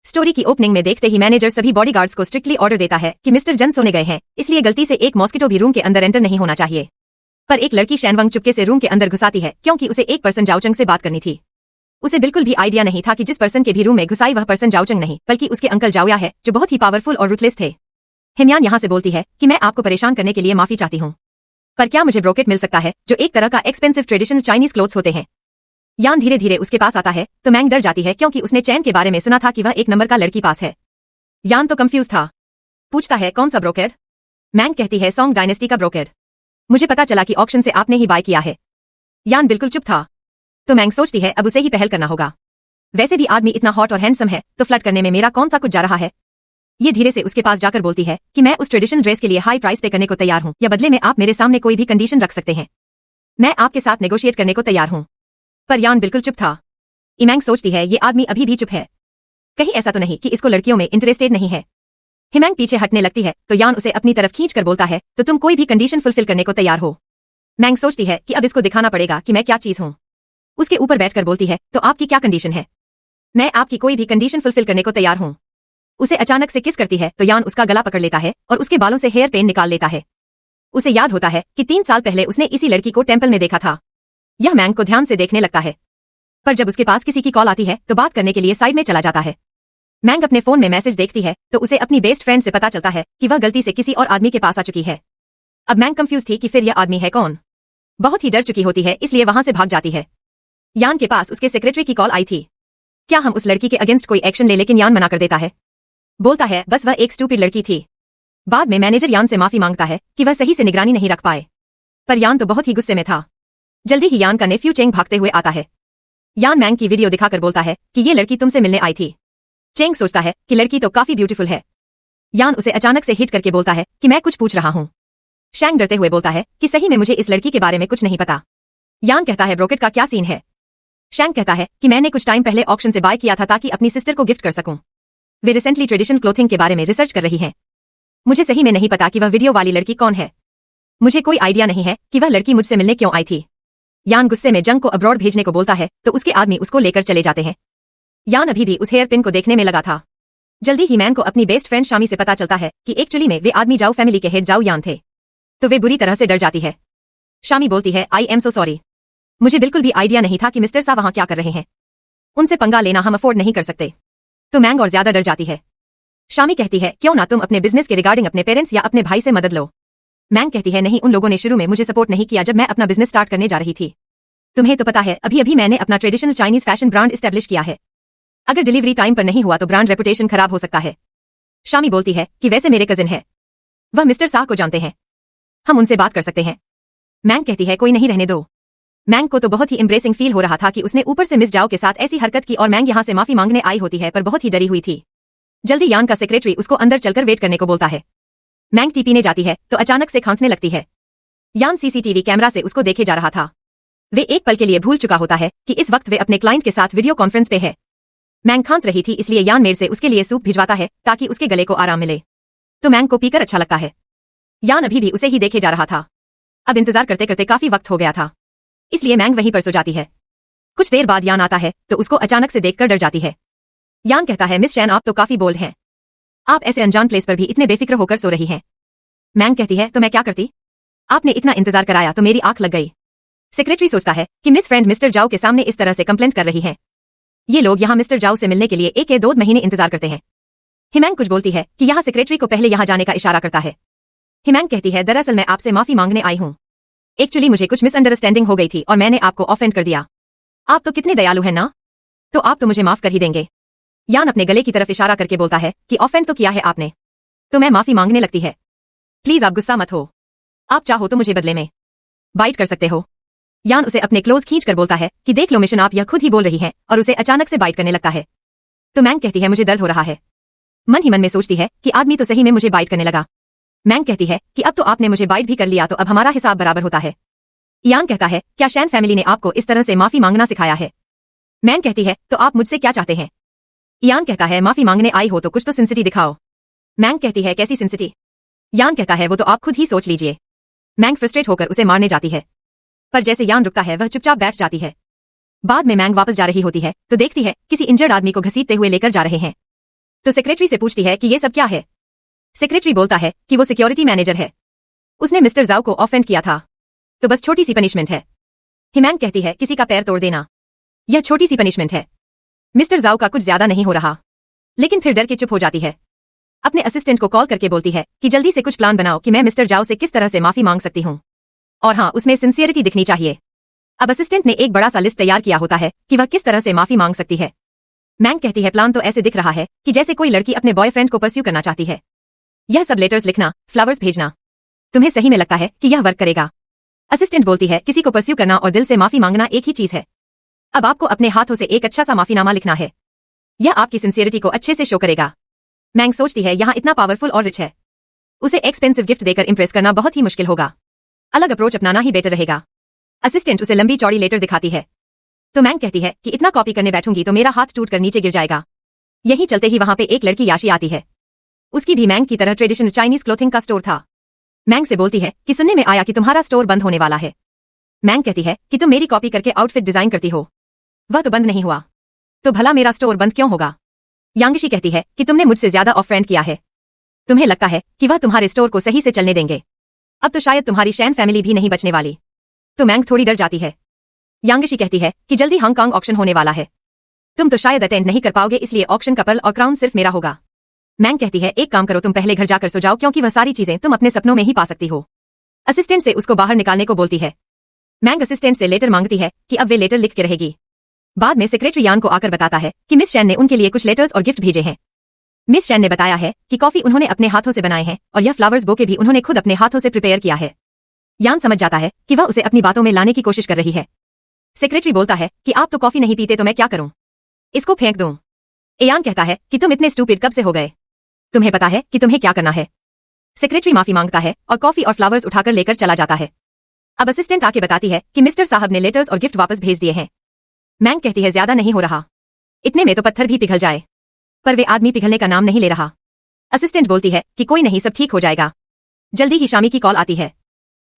Story की opening में देखते ही मैनेजर सभी बॉडीगार्ड्स को स्ट्रिक्टली ऑर्डर देता है कि मिस्टर जन सोने गए हैं, इसलिए गलती से एक मॉस्किटो भी रूम के अंदर एंटर नहीं होना चाहिए। पर एक लड़की शैनवंग चुपके से रूम के अंदर घुसाती है क्योंकि उसे एक पर्सन जाओचंग से बात करनी थी। उसे बिल्कुल भी आइडिया नहीं था कि जिस पर्सन के भी रूम में घुसाई वह पर्सन जाओचंग नहीं बल्कि उसके अंकल जाओया है, जो बहुत ही पावरफुल और रुथलेस थे। हिमयान यहाँ से बोलती है कि मैं आपको परेशान करने के लिए माफी चाहती हूँ, पर क्या मुझे ब्रोकेट मिल सकता है, जो एक तरह का एक्सपेंसिव ट्रेडिशनल चाइनीज क्लोथ्स होते हैं। यान धीरे धीरे उसके पास आता है तो मैंग डर जाती है क्योंकि उसने चैन के बारे में सुना था कि वह एक नंबर का लड़की पास है। यान तो कंफ्यूज था, पूछता है कौन सा ब्रोकर। मैंग कहती है सॉन्ग डायनेस्टी का ब्रोकर। मुझे पता चला कि ऑक्शन से आपने ही बाय किया है। यान बिल्कुल चुप था, तो मैंग सोचती है अब उसे ही पहल करना होगा। वैसे भी आदमी इतना हॉट और हैंडसम है तो फ्लर्ट करने में मेरा कौन सा कुछ जा रहा है। ये धीरे से उसके पास जाकर बोलती है कि मैं उस ट्रेडिशनल ड्रेस के लिए हाई प्राइस पे करने को तैयार हूँ, या बदले में आप मेरे सामने कोई भी कंडीशन रख सकते हैं, मैं आपके साथ नेगोशिएट करने को तैयार हूँ। पर यान बिल्कुल चुप था। इमैंग सोचती है ये आदमी अभी भी चुप है, कहीं ऐसा तो नहीं कि इसको लड़कियों में इंटरेस्टेड नहीं है। हिमैंग पीछे हटने लगती है तो यान उसे अपनी तरफ खींच कर बोलता है तो तुम कोई भी कंडीशन फुलफिल करने को तैयार हो। मैंग सोचती है कि अब इसको दिखाना पड़ेगा कि मैं क्या चीज हूँ। उसके ऊपर बैठकर बोलती है तो आपकी क्या कंडीशन है। मैं आपकी कोई भी कंडीशन फुलफिल करने को तैयार हूँ। उसे अचानक से किस करती है तो यान उसका गला पकड़ लेता है और उसके बालों से हेयर पेन निकाल लेता है। उसे याद होता है कि 3 साल पहले उसने इसी लड़की को टेंपल में देखा था। यह मैंग को ध्यान से देखने लगता है, पर जब उसके पास किसी की कॉल आती है तो बात करने के लिए साइड में चला जाता है। मैंग अपने फोन में मैसेज देखती है तो उसे अपनी बेस्ट फ्रेंड से पता चलता है कि वह गलती से किसी और आदमी के पास आ चुकी है। अब मैंग कंफ्यूज थी कि फिर यह आदमी है कौन। बहुत ही डर चुकी होती है इसलिए वहां से भाग जाती है। यान के पास उसके सेक्रेटरी की कॉल आई थी, क्या हम उस लड़की के अगेंस्ट कोई एक्शन ले, लेकिन यान मना कर देता है। बोलता है बस वह एक स्टूपिड लड़की थी। बाद में मैनेजर यान से माफी मांगता है कि वह सही से निगरानी नहीं रख पाए, पर यान तो बहुत ही गुस्से में था। जल्दी ही यान का नेफ्यू चेंग भागते हुए आता है। यान मैंग की वीडियो दिखाकर बोलता है कि ये लड़की तुमसे मिलने आई थी। चेंग सोचता है कि लड़की तो काफी ब्यूटीफुल है। यान उसे अचानक से हिट करके बोलता है कि मैं कुछ पूछ रहा हूँ। शैंग डरते हुए बोलता है कि सही में मुझे इस लड़की के बारे में कुछ नहीं पता। यान कहता है ब्रोकेट का क्या सीन है। शैंग कहता है कि मैंने कुछ टाइम पहले ऑक्शन से बाय किया था ताकि अपनी सिस्टर को गिफ्ट कर सकूं। वे रिसेंटली ट्रेडिशनल क्लोथिंग के बारे में रिसर्च कर रही हैं। मुझे सही में नहीं पता कि वह वीडियो वाली लड़की कौन है। मुझे कोई आइडिया नहीं है कि वह लड़की मुझसे मिलने क्यों आई थी। यान गुस्से में जंग को अब्रॉड भेजने को बोलता है तो उसके आदमी उसको लेकर चले जाते हैं। यान अभी भी उस हेयर पिन को देखने में लगा था। जल्दी ही मैंग को अपनी बेस्ट फ्रेंड शामी से पता चलता है कि एक्चुअली में वे आदमी जाओ फैमिली के हेड जाओ यान थे, तो वे बुरी तरह से डर जाती है। शामी बोलती है आई एम सो सॉरी, मुझे बिल्कुल भी आइडिया नहीं था कि मिस्टर सा वहां क्या कर रहे हैं। उनसे पंगा लेना हम अफोर्ड नहीं कर सकते। तो मैंग और ज्यादा डर जाती है। शामी कहती है क्यों ना तुम अपने बिजनेस के रिगार्डिंग अपने पेरेंट्स या अपने भाई से मदद लो। मैंग कहती है नहीं, उन लोगों ने शुरू में मुझे सपोर्ट नहीं किया जब मैं अपना बिजनेस स्टार्ट करने जा रही थी। तुम्हें तो पता है अभी अभी मैंने अपना traditional Chinese fashion brand establish किया है। अगर डिलीवरी टाइम पर नहीं हुआ तो ब्रांड रेपुटेशन खराब हो सकता है। शामी बोलती है कि वैसे मेरे कजिन है, वह मिस्टर साह को जानते हैं, हम उनसे बात कर सकते हैं। मैंग कहती है कोई नहीं, रहने दो। मैंग को तो बहुत ही एम्ब्रेसिंग फील हो रहा था कि उसने ऊपर से मिस जाओ के साथ ऐसी हरकत की और मैंग यहाँ से माफी मांगने आई होती है, पर बहुत ही डरी हुई थी। जल्दी यान का सेक्रेटरी उसको अंदर चलकर वेट करने को बोलता है। मैंग टी पीने जाती है तो अचानक से खांसने लगती है। यान सीसीटीवी कैमरा से उसको देखे जा रहा था। वे एक पल के लिए भूल चुका होता है कि इस वक्त वे अपने क्लाइंट के साथ वीडियो कॉन्फ्रेंस पे है। मैंग खांस रही थी इसलिए यान मेड से उसके लिए सूप भिजवाता है ताकि उसके गले को आराम मिले, तो मैंग को पीकर अच्छा लगता है। यान अभी भी उसे ही देखे जा रहा था। अब इंतजार करते करते काफी वक्त हो गया था, इसलिए मैंग वहीं पर सो जाती है। कुछ देर बाद यान आता है तो उसको अचानक से देखकर डर जाती है। यान कहता है मिस चैन आप तो काफी बोल्ड हैं, आप ऐसे अनजान प्लेस पर भी इतने बेफिक्र होकर सो रही हैं। मैंग कहती है तो मैं क्या करती, आपने इतना इंतजार कराया तो मेरी आंख लग गई। सेक्रेटरी सोचता है कि मिस फ्रेंड मिस्टर जाओ के सामने इस तरह से कंप्लेंट कर रही है। ये लोग यहाँ मिस्टर जाओ से मिलने के लिए 1 या 2 महीने इंतजार करते हैं। हिमैंग कुछ बोलती है कि यहाँ सेक्रेटरी को पहले यहाँ जाने का इशारा करता है। हिमैंग कहती है दरअसल मैं आपसे माफी मांगने आई हूँ। एक्चुअली मुझे कुछ मिसअंडरस्टैंडिंग हो गई थी और मैंने आपको ऑफेंड कर दिया। आप तो कितने दयालु हैं ना, तो आप तो मुझे माफ कर ही देंगे। यान अपने गले की तरफ इशारा करके बोलता है कि ऑफेंड तो किया है आपने, तो मैं माफी मांगने लगती है। प्लीज आप गुस्सा मत हो, आप चाहो तो मुझे बदले में बाइट कर सकते हो। यान उसे अपने क्लोज खींच कर बोलता है कि देख लो मिशन आप यह खुद ही बोल रही हैं, और उसे अचानक से बाइट करने लगता है। तो मैंग कहती है मुझे दर्द हो रहा है। मन ही मन में सोचती है कि आदमी तो सही में मुझे बाइट करने लगा। मैंग कहती है कि अब तो आपने मुझे बाइट भी कर लिया तो अब हमारा हिसाब बराबर होता है। यान कहता है क्या शैन फैमिली ने आपको इस तरह से माफी मांगना सिखाया है। मैंग कहती है तो आप मुझसे क्या चाहते हैं। यान कहता है माफी मांगने आई हो तो कुछ तो सिंसिटी दिखाओ। मैंग कहती है कैसी सिंसिटी। यान कहता है वो तो आप खुद ही सोच लीजिए। मैंग फ्रस्ट्रेट होकर उसे मारने जाती है, पर जैसे यान रुकता है वह चुपचाप बैठ जाती है। बाद में मैंग वापस जा रही होती है तो देखती है किसी इंजर्ड आदमी को घसीटते हुए लेकर जा रहे हैं। तो सेक्रेटरी से पूछती है कि ये सब क्या है। सेक्रेटरी बोलता है कि वो सिक्योरिटी मैनेजर है, उसने मिस्टर जाओ को ऑफेंड किया था, तो बस छोटी सी पनिशमेंट है। हिमैंग कहती है किसी का पैर तोड़ देना, यह छोटी सी पनिशमेंट है। मिस्टर जाओ का कुछ ज्यादा नहीं हो रहा, लेकिन फिर डर के चुप हो जाती है। अपने असिस्टेंट को कॉल करके बोलती है कि जल्दी से कुछ प्लान बनाओ कि मैं मिस्टर जाओ से किस तरह से माफी मांग सकती हूँ, और हाँ, उसमें सिंसियरिटी दिखनी चाहिए। अब असिस्टेंट ने एक बड़ा सा लिस्ट तैयार किया होता है कि वह किस तरह से माफी मांग सकती है। मैंग कहती है प्लान तो ऐसे दिख रहा है कि जैसे कोई लड़की अपने बॉयफ्रेंड को परस्यू करना चाहती है। यह सब लेटर्स लिखना, फ्लावर्स भेजना, तुम्हें सही में लगता है कि यह वर्क करेगा? असिस्टेंट बोलती है किसी को परस्यू करना और दिल से माफी मांगना एक ही चीज है। अब आपको अपने हाथों से एक अच्छा सा माफीनामा लिखना है, यह आपकी सिंसियरिटी को अच्छे से शो करेगा। मैंग सोचती है यहाँ इतना पावरफुल और रिच है, उसे एक्सपेंसिव गिफ्ट देकर इंप्रेस करना बहुत ही मुश्किल होगा, अलग अप्रोच अपनाना ही बेटर रहेगा। असिस्टेंट उसे लंबी चौड़ी लेटर दिखाती है, तो मैंग कहती है कि इतना कॉपी करने बैठूंगी तो मेरा हाथ टूट कर नीचे गिर जाएगा। यही चलते ही वहां पे एक लड़की याशी आती है, उसकी भी मैंग की तरह ट्रेडिशनल चाइनीज क्लोथिंग का स्टोर था। मैंग से बोलती है कि सुनने में आया कि तुम्हारा स्टोर बंद होने वाला है। मैंग कहती है कि तुम मेरी कॉपी करके आउटफिट डिजाइन करती हो, वह तो बंद नहीं हुआ, तो भला मेरा स्टोर बंद क्यों होगा? यांगशी कहती है कि तुमने मुझसे ज्यादा ऑफेंड किया है, तुम्हें लगता है कि वह तुम्हारे स्टोर को सही से चलने देंगे? अब तो शायद तुम्हारी शैन फैमिली भी नहीं बचने वाली। तो मैंग थोड़ी डर जाती है। यांगशी कहती है कि जल्दी हांगकांग ऑक्शन होने वाला है, तुम तो शायद अटेंड नहीं कर पाओगे, इसलिए ऑक्शन का पर्ल और क्राउन सिर्फ मेरा होगा। मैंग कहती है एक काम करो, तुम पहले घर जाकर सो जाओ, क्योंकि वह सारी चीजें तुम अपने सपनों में ही पा सकती हो। असिस्टेंट से उसको बाहर निकालने को बोलती है। मैंग असिस्टेंट से लेटर मांगती है कि अब वे लेटर लिख के रहेगी। बाद में सेक्रेटरी यान को आकर बताता है कि मिस शैन ने उनके लिए कुछ लेटर्स और गिफ्ट भेजे हैं। मिस शैन ने बताया है कि कॉफी उन्होंने अपने हाथों से बनाए हैं और यह फ्लावर्स बोके भी उन्होंने खुद अपने हाथों से प्रिपेयर किया है। यान समझ जाता है कि वह उसे अपनी बातों में लाने की कोशिश कर रही है। सेक्रेटरी बोलता है कि आप तो कॉफी नहीं पीते, तो मैं क्या करूं, इसको फेंक दूं? एयान कहता है कि तुम इतने स्टूपिड कब से हो गए, तुम्हें पता है कि तुम्हें क्या करना है? सेक्रेटरी माफी मांगता है और कॉफी और फ्लावर्स उठाकर लेकर चला जाता है। अब असिस्टेंट आके बताती है कि मिस्टर साहब ने लेटर्स और गिफ्ट वापस भेज दिए हैं। मैंग कहती है ज्यादा नहीं हो रहा, इतने में तो पत्थर भी पिघल जाए, पर वे आदमी पिघलने का नाम नहीं ले रहा। असिस्टेंट बोलती है कि कोई नहीं, सब ठीक हो जाएगा। जल्दी ही शामी की कॉल आती है,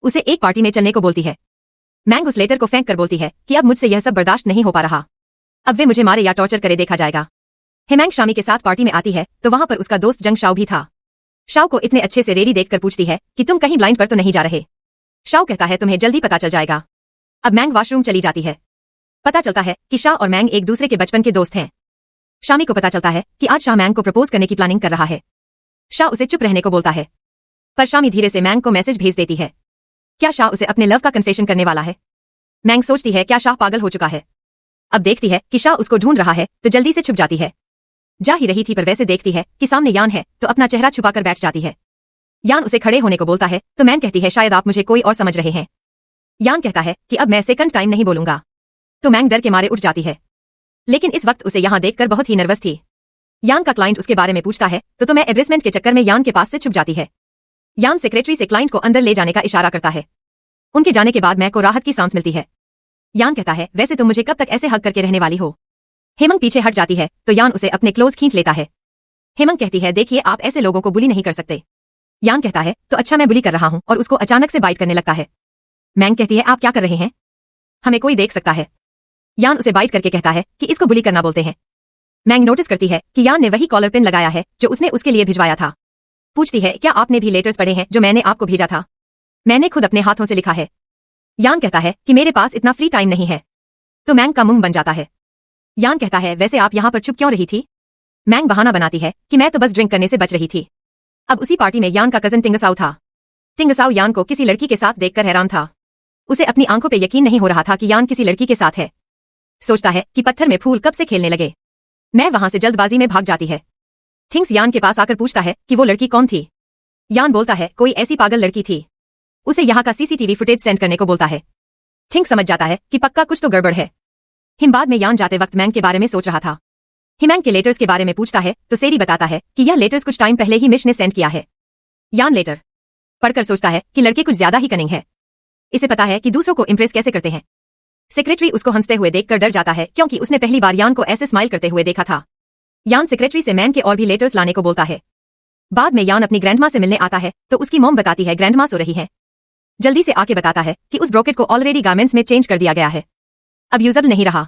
उसे एक पार्टी में चलने को बोलती है। मैंग उस लेटर को फेंक कर बोलती है कि अब मुझसे यह सब बर्दाश्त नहीं हो पा रहा, अब वे मुझे मारे या टॉर्चर करे देखा जाएगा। हिमैंग शामी के साथ पार्टी में आती है तो वहां पर उसका दोस्त जंग शाओ भी था। शाओ को इतने अच्छे से रेडी देखकर पूछती है कि तुम कहीं ब्लाइंड पर तो नहीं जा रहे? शाओ कहता है तुम्हें जल्दी पता चल जाएगा। अब मैंग वॉशरूम चली जाती है। पता चलता है कि शाह और मैंग एक दूसरे के बचपन के दोस्त हैं। शामी को पता चलता है कि आज शाह मैंग को प्रपोज करने की प्लानिंग कर रहा है। शाह उसे चुप रहने को बोलता है, पर शामी धीरे से मैंग को मैसेज भेज देती है। क्या शाह उसे अपने लव का कन्फेशन करने वाला है? मैंग सोचती है क्या शाह पागल हो चुका है। अब देखती है कि शाह उसको ढूंढ रहा है तो जल्दी से छुप जाती है। जा ही रही थी पर वैसे देखती है कि सामने यान है तो अपना चेहरा छुपाकर बैठ जाती है। यान उसे खड़े होने को बोलता है तो मैंग कहती है शायद आप मुझे कोई और समझ रहे हैं। यान कहता है कि अब मैं सेकंड टाइम नहीं बोलूंगा, तो मैंग डर के मारे उठ जाती है। लेकिन इस वक्त उसे यहां देखकर बहुत ही नर्वस थी। यान का क्लाइंट उसके बारे में पूछता है तो मैं एब्रेसमेंट के चक्कर में यान के पास से छुप जाती है। यान सेक्रेटरी से क्लाइंट को अंदर ले जाने का इशारा करता है। उनके जाने के बाद मैं को राहत की सांस मिलती है। यान कहता है वैसे तुम मुझे कब तक ऐसे हग करके रहने वाली हो? हेमंग पीछे हट जाती है तो यान उसे अपने क्लोज खींच लेता है। हेमंग कहती है देखिए आप ऐसे लोगों को बुली नहीं कर सकते। यान कहता है तो अच्छा मैं बुली कर रहा हूं, और उसको अचानक से बाइट करने लगता है। मैंग कहती है आप क्या कर रहे हैं, हमें कोई देख सकता है। यान उसे बाइट करके कहता है कि इसको बुली करना बोलते हैं। मैंग नोटिस करती है कि यान ने वही कॉलर पिन लगाया है जो उसने उसके लिए भिजवाया था। पूछती है क्या आपने भी लेटर्स पढ़े हैं जो मैंने आपको भेजा था? मैंने खुद अपने हाथों से लिखा है। यान कहता है कि मेरे पास इतना फ्री टाइम नहीं है। तो मैंग का मुंह बन जाता है। यान कहता है वैसे आप यहाँ पर चुप क्यों रही थी? मैंग बहाना बनाती है कि मैं तो बस ड्रिंक करने से बच रही थी। अब उसी पार्टी में यान का कजन टिंगसाओ था। टिंगसाओ यान को किसी लड़की के साथ देखकर हैरान था। उसे अपनी आंखों पे यकीन नहीं हो रहा था कि यान किसी लड़की के साथ है। सोचता है कि पत्थर में फूल कब से खेलने लगे। मैं वहां से जल्दबाजी में भाग जाती है। थिंग्स यान के पास आकर पूछता है कि वो लड़की कौन थी। यान बोलता है कोई ऐसी पागल लड़की थी। उसे यहाँ का सीसीटीवी फुटेज सेंड करने को बोलता है। थिंग समझ जाता है कि पक्का कुछ तो गड़बड़ है। हिम बाद में यान जाते वक्त मैंग के बारे में सोच रहा था। हिमैंग के लेटर्स के बारे में पूछता है तो सेरी बताता है कि यह लेटर्स कुछ टाइम पहले ही मिश ने सेंड किया है। यान लेटर पढ़कर सोचता है कि लड़के कुछ ज्यादा ही कनिंग है। इसे पता है कि दूसरों को इंप्रेस कैसे करते हैं। सेक्रेटरी उसको हंसते हुए देखकर डर जाता है क्योंकि उसने पहली बार यान को ऐसे स्माइल करते हुए देखा था। यान सेक्रेटरी से मैंग के और भी लेटर्स लाने को बोलता है। बाद में यान अपनी ग्रैंडमा से मिलने आता है तो उसकी मॉम बताती है ग्रैंडमा सो रही है। जल्दी से आके बताता है कि उस ब्रोकेट को ऑलरेडी गारमेंट्स में चेंज कर दिया गया है, अब यूजेबल नहीं रहा।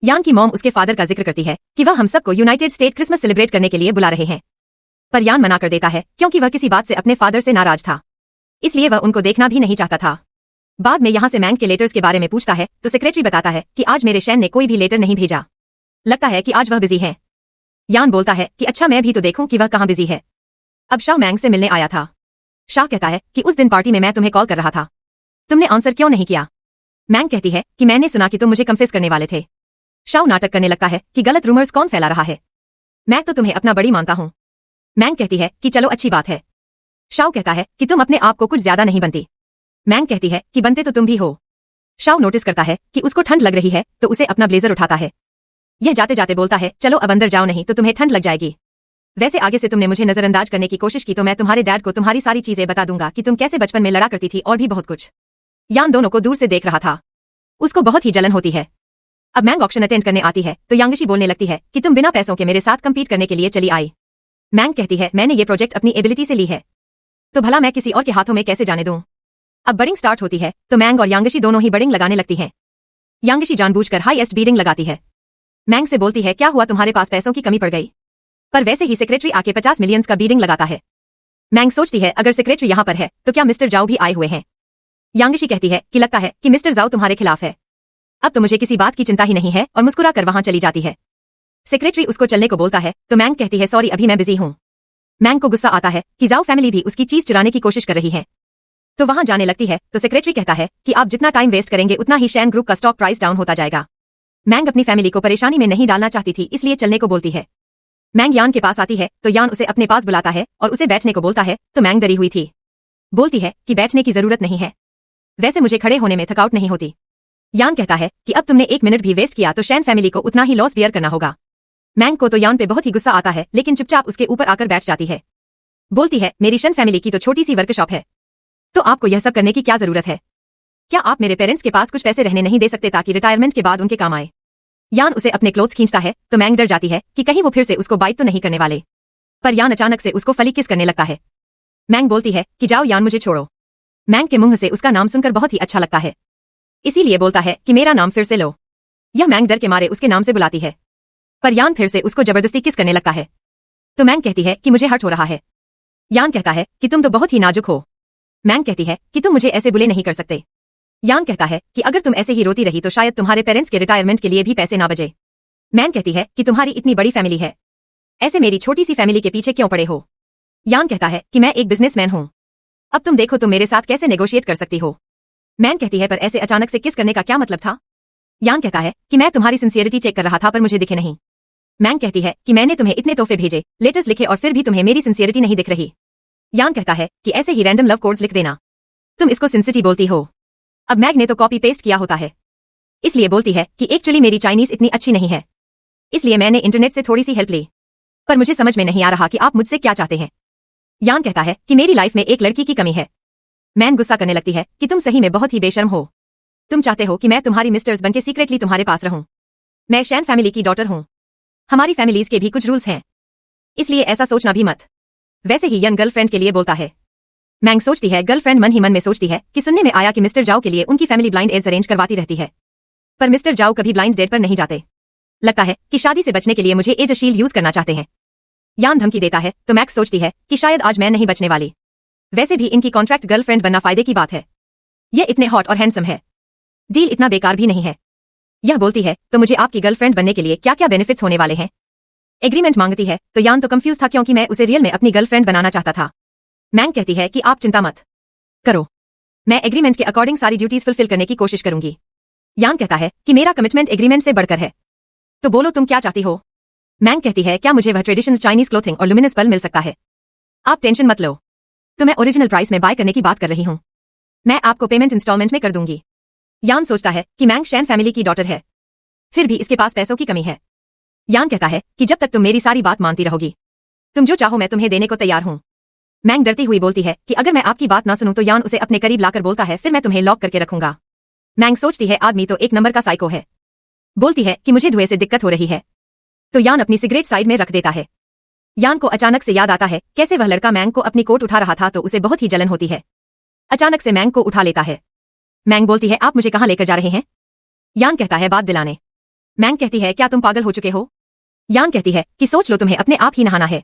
यान की मॉम उसके फादर का जिक्र करती है कि वह हम सबको यूनाइटेड स्टेट क्रिसमस सेलिब्रेट करने के लिए बुला रहे हैं, पर यान मना कर देता है क्योंकि वह किसी बात से अपने फादर से नाराज था, इसलिए वह उनको देखना भी नहीं चाहता था। बाद में यहाँ से मैंग के लेटर्स के बारे में पूछता है तो सेक्रेटरी बताता है कि आज मेरे शैन ने कोई भी लेटर नहीं भेजा, लगता है कि आज वह बिजी है। यान बोलता है कि अच्छा मैं भी तो देखूं कि वह कहाँ बिजी है। अब शाह मैंग से मिलने आया था। शाह कहता है कि उस दिन पार्टी में मैं तुम्हें कॉल कर रहा था, तुमने आंसर क्यों नहीं किया। मैंग कहती है कि मैंने सुना कि तुम मुझे कन्फेस करने वाले थे। शाह नाटक करने लगता है कि गलत रूमर्स कौन फैला रहा है, मैं तो तुम्हें अपना बड़ी मानता हूं। मैंग कहती है कि चलो अच्छी बात है। शाह कहता है कि तुम अपने आप को कुछ ज्यादा नहीं बनती। मैंग कहती है कि बनते तो तुम भी हो। शाह नोटिस करता है कि उसको ठंड लग रही है तो उसे अपना ब्लेजर उठाता है। यह जाते जाते बोलता है चलो अब अंदर जाओ नहीं तो तुम्हें ठंड लग जाएगी। वैसे आगे से तुमने मुझे नजरअंदाज करने की कोशिश की तो मैं तुम्हारे डैड को तुम्हारी सारी चीजें बता दूंगा कि तुम कैसे बचपन में लड़ा करती थी और भी बहुत कुछ। यान दोनों को दूर से देख रहा था, उसको बहुत ही जलन होती है। अब मैंग ऑक्शन अटेंड करने आती है तो यांगशी बोलने लगती है कि तुम बिना पैसों के मेरे साथ कम्पीट करने के लिए चली आई। मैंग कहती है मैंने ये प्रोजेक्ट अपनी एबिलिटी से ली है, तो भला मैं किसी और के हाथों में कैसे जाने दूं। अब बडिंग स्टार्ट होती है तो मैंग और यांगशी दोनों ही बडिंग लगाने लगती हैं। यांगशी जानबूझकर हाईएस्ट बीडिंग लगाती है। मैंग से बोलती है क्या हुआ तुम्हारे पास पैसों की कमी पड़ गई, पर वैसे ही सेक्रेटरी आके 50 मिलियंस का बीडिंग लगाता है। मैंग सोचती है अगर सेक्रेटरी यहाँ पर है तो क्या मिस्टर जाओ भी आए हुए हैं। यांगशी कहती है कि लगता है कि मिस्टर जाओ तुम्हारे खिलाफ है, अब तो मुझे किसी बात की चिंता ही नहीं है और मुस्कुरा कर वहां चली जाती है। सेक्रेटरी उसको चलने को बोलता है तो मैंग कहती है सॉरी अभी मैं बिजी हूं। मैंग को गुस्सा आता है कि जाओ फैमिली भी उसकी चीज चुराने की कोशिश कर रही है, तो वहां जाने लगती है तो सेक्रेटरी कहता है कि आप जितना टाइम वेस्ट करेंगे उतना ही शैन ग्रुप का स्टॉक प्राइस डाउन होता जाएगा। मैंग अपनी फैमिली को परेशानी में नहीं डालना चाहती थी इसलिए चलने को बोलती है। मैंग यान के पास आती है तो यान उसे अपने पास बुलाता है और उसे बैठने को बोलता है तो मैंग डरी हुई थी, बोलती है कि बैठने की जरूरत नहीं है, वैसे मुझे खड़े होने में थकावट नहीं होती। यान कहता है कि अब तुमने 1 मिनट भी वेस्ट किया तो शैन फैमिली को उतना ही लॉस बियर करना होगा। मैंग को तो यान पे बहुत ही गुस्सा आता है लेकिन चुपचाप उसके ऊपर आकर बैठ जाती है। बोलती है मेरी शन फैमिली की तो छोटी सी वर्कशॉप है, तो आपको यह सब करने की क्या जरूरत है। क्या आप मेरे पेरेंट्स के पास कुछ पैसे रहने नहीं दे सकते ताकि रिटायरमेंट के बाद उनके काम आए। यान उसे अपने क्लोथ्स खींचता है तो मैंग डर जाती है कि कहीं वो फिर से उसको बाइट तो नहीं करने वाले, पर यान अचानक से उसको फली किस करने लगता है। मैंग बोलती है कि जाओ यान मुझे छोड़ो। मैंग के मुंह से उसका नाम सुनकर बहुत ही अच्छा लगता है, इसीलिए बोलता है कि मेरा नाम फिर से लो। यह मैंग डर के मारे उसके नाम से बुलाती है, पर यान फिर से उसको जबरदस्ती किस करने लगता है, तो मैंग कहती है कि मुझे हर्ट हो रहा है। यान कहता है कि तुम तो बहुत ही नाजुक हो। मैंग कहती है कि तुम मुझे ऐसे बुले नहीं कर सकते। यान कहता है कि अगर तुम ऐसे ही रोती रही तो शायद तुम्हारे पेरेंट्स के रिटायरमेंट के लिए भी पैसे ना बचे। मैंग कहती है कि तुम्हारी इतनी बड़ी फैमिली है, ऐसे मेरी छोटी सी फैमिली के पीछे क्यों पड़े हो। यान कहता है कि मैं एक बिजनेसमैन हूं, अब तुम देखो तुम मेरे साथ कैसे नेगोशिएट कर सकती हो। मैंग कहती है पर ऐसे अचानक से किस करने का क्या मतलब था। यान कहता है कि मैं तुम्हारी सिंसियरिटी चेक कर रहा था पर मुझे दिखे नहीं। मैंग कहती है कि मैंने तुम्हें इतने तोहफे भेजे, लेटर्स लिखे और फिर भी तुम्हें मेरी सिंसियरिटी नहीं दिख रही। यान कहता है कि ऐसे ही रैंडम लव कोड्स लिख देना, तुम इसको सिंसिटी बोलती हो। अब मैग ने तो कॉपी पेस्ट किया होता है, इसलिए बोलती है कि एक्चुअली मेरी चाइनीज इतनी अच्छी नहीं है, इसलिए मैंने इंटरनेट से थोड़ी सी हेल्प ली, पर मुझे समझ में नहीं आ रहा कि आप मुझसे क्या चाहते हैं। यान कहता है कि मेरी लाइफ में एक लड़की की कमी है। मैन गुस्सा करने लगती है कि तुम सही में बहुत ही बेशर्म हो, तुम चाहते हो कि मैं तुम्हारी मिस्टर्स बनके सीक्रेटली तुम्हारे पास रहूं। मैं शैन फैमिली की डॉटर हूं, हमारी फैमिलीज के भी कुछ रूल्स हैं, इसलिए ऐसा सोचना भी मत। वैसे ही यन गर्लफ्रेंड के लिए बोलता है। मैंग सोचती है गर्लफ्रेंड मन ही मन में सोचती है कि सुनने में आया कि मिस्टर जाओ के लिए उनकी फैमिली ब्लाइंड डेट्स अरेंज करवाती रहती है, पर मिस्टर जाओ कभी ब्लाइंड डेट पर नहीं जाते। लगता है कि शादी से बचने के लिए मुझे एज शील्ड यूज करना चाहते हैं। यान धमकी देता है तो मैक्स सोचती है कि शायद आज मैं नहीं बचने वाली, वैसे भी इनकी कॉन्ट्रैक्ट गर्लफ्रेंड बनना फायदे की बात है, यह इतने हॉट और हैंडसम है, डील इतना बेकार भी नहीं है। यह बोलती है तो मुझे आपकी गर्लफ्रेंड बनने के लिए क्या क्या बेनिफिट्स होने वाले हैं। एग्रीमेंट मांगती है तो यान तो कंफ्यूज था क्योंकि मैं उसे रियल में अपनी गर्लफ्रेंड बनाना चाहता था। मैंग कहती है कि आप चिंता मत करो, मैं एग्रीमेंट के अकॉर्डिंग सारी ड्यूटीज फुलफिल करने की कोशिश करूंगी। यान कहता है कि मेरा कमिटमेंट एग्रीमेंट से बढ़कर है, तो बोलो तुम क्या चाहती हो। मैंग कहती है क्या मुझे वह ट्रेडिशनल चाइनीज क्लोथिंग और लुमिनस पल मिल सकता है। आप टेंशन मत लो, तो मैं ओरिजिनल प्राइस में बाय करने की बात कर रही हूं, मैं आपको पेमेंट इंस्टॉलमेंट में कर दूंगी। यान सोचता है कि मैंग शैन फैमिली की डॉटर है, फिर भी इसके पास पैसों की कमी है। यान कहता है कि जब तक तुम मेरी सारी बात मानती रहोगी, तुम जो चाहो मैं तुम्हें देने को तैयार हूं। मैंग डरती हुई बोलती है कि अगर मैं आपकी बात ना सुनूं तो यान उसे अपने करीब लाकर बोलता है फिर मैं तुम्हें लॉक करके रखूंगा। मैंग सोचती है आदमी तो एक नंबर का साइको है, बोलती है कि मुझे धुएं से दिक्कत हो रही है, तो यान अपनी सिगरेट साइड में रख देता है। यान को अचानक से याद आता है कैसे वह लड़का मैंग को अपनी कोट उठा रहा था तो उसे बहुत ही जलन होती है। अचानक से मैंग को उठा लेता है। मैंग बोलती है आप मुझे कहां लेकर जा रहे हैं। यान कहता है बात दिलाने। मैंग कहती है क्या तुम पागल हो चुके हो? यान कहती है कि सोच लो तुम्हें अपने आप ही नहाना है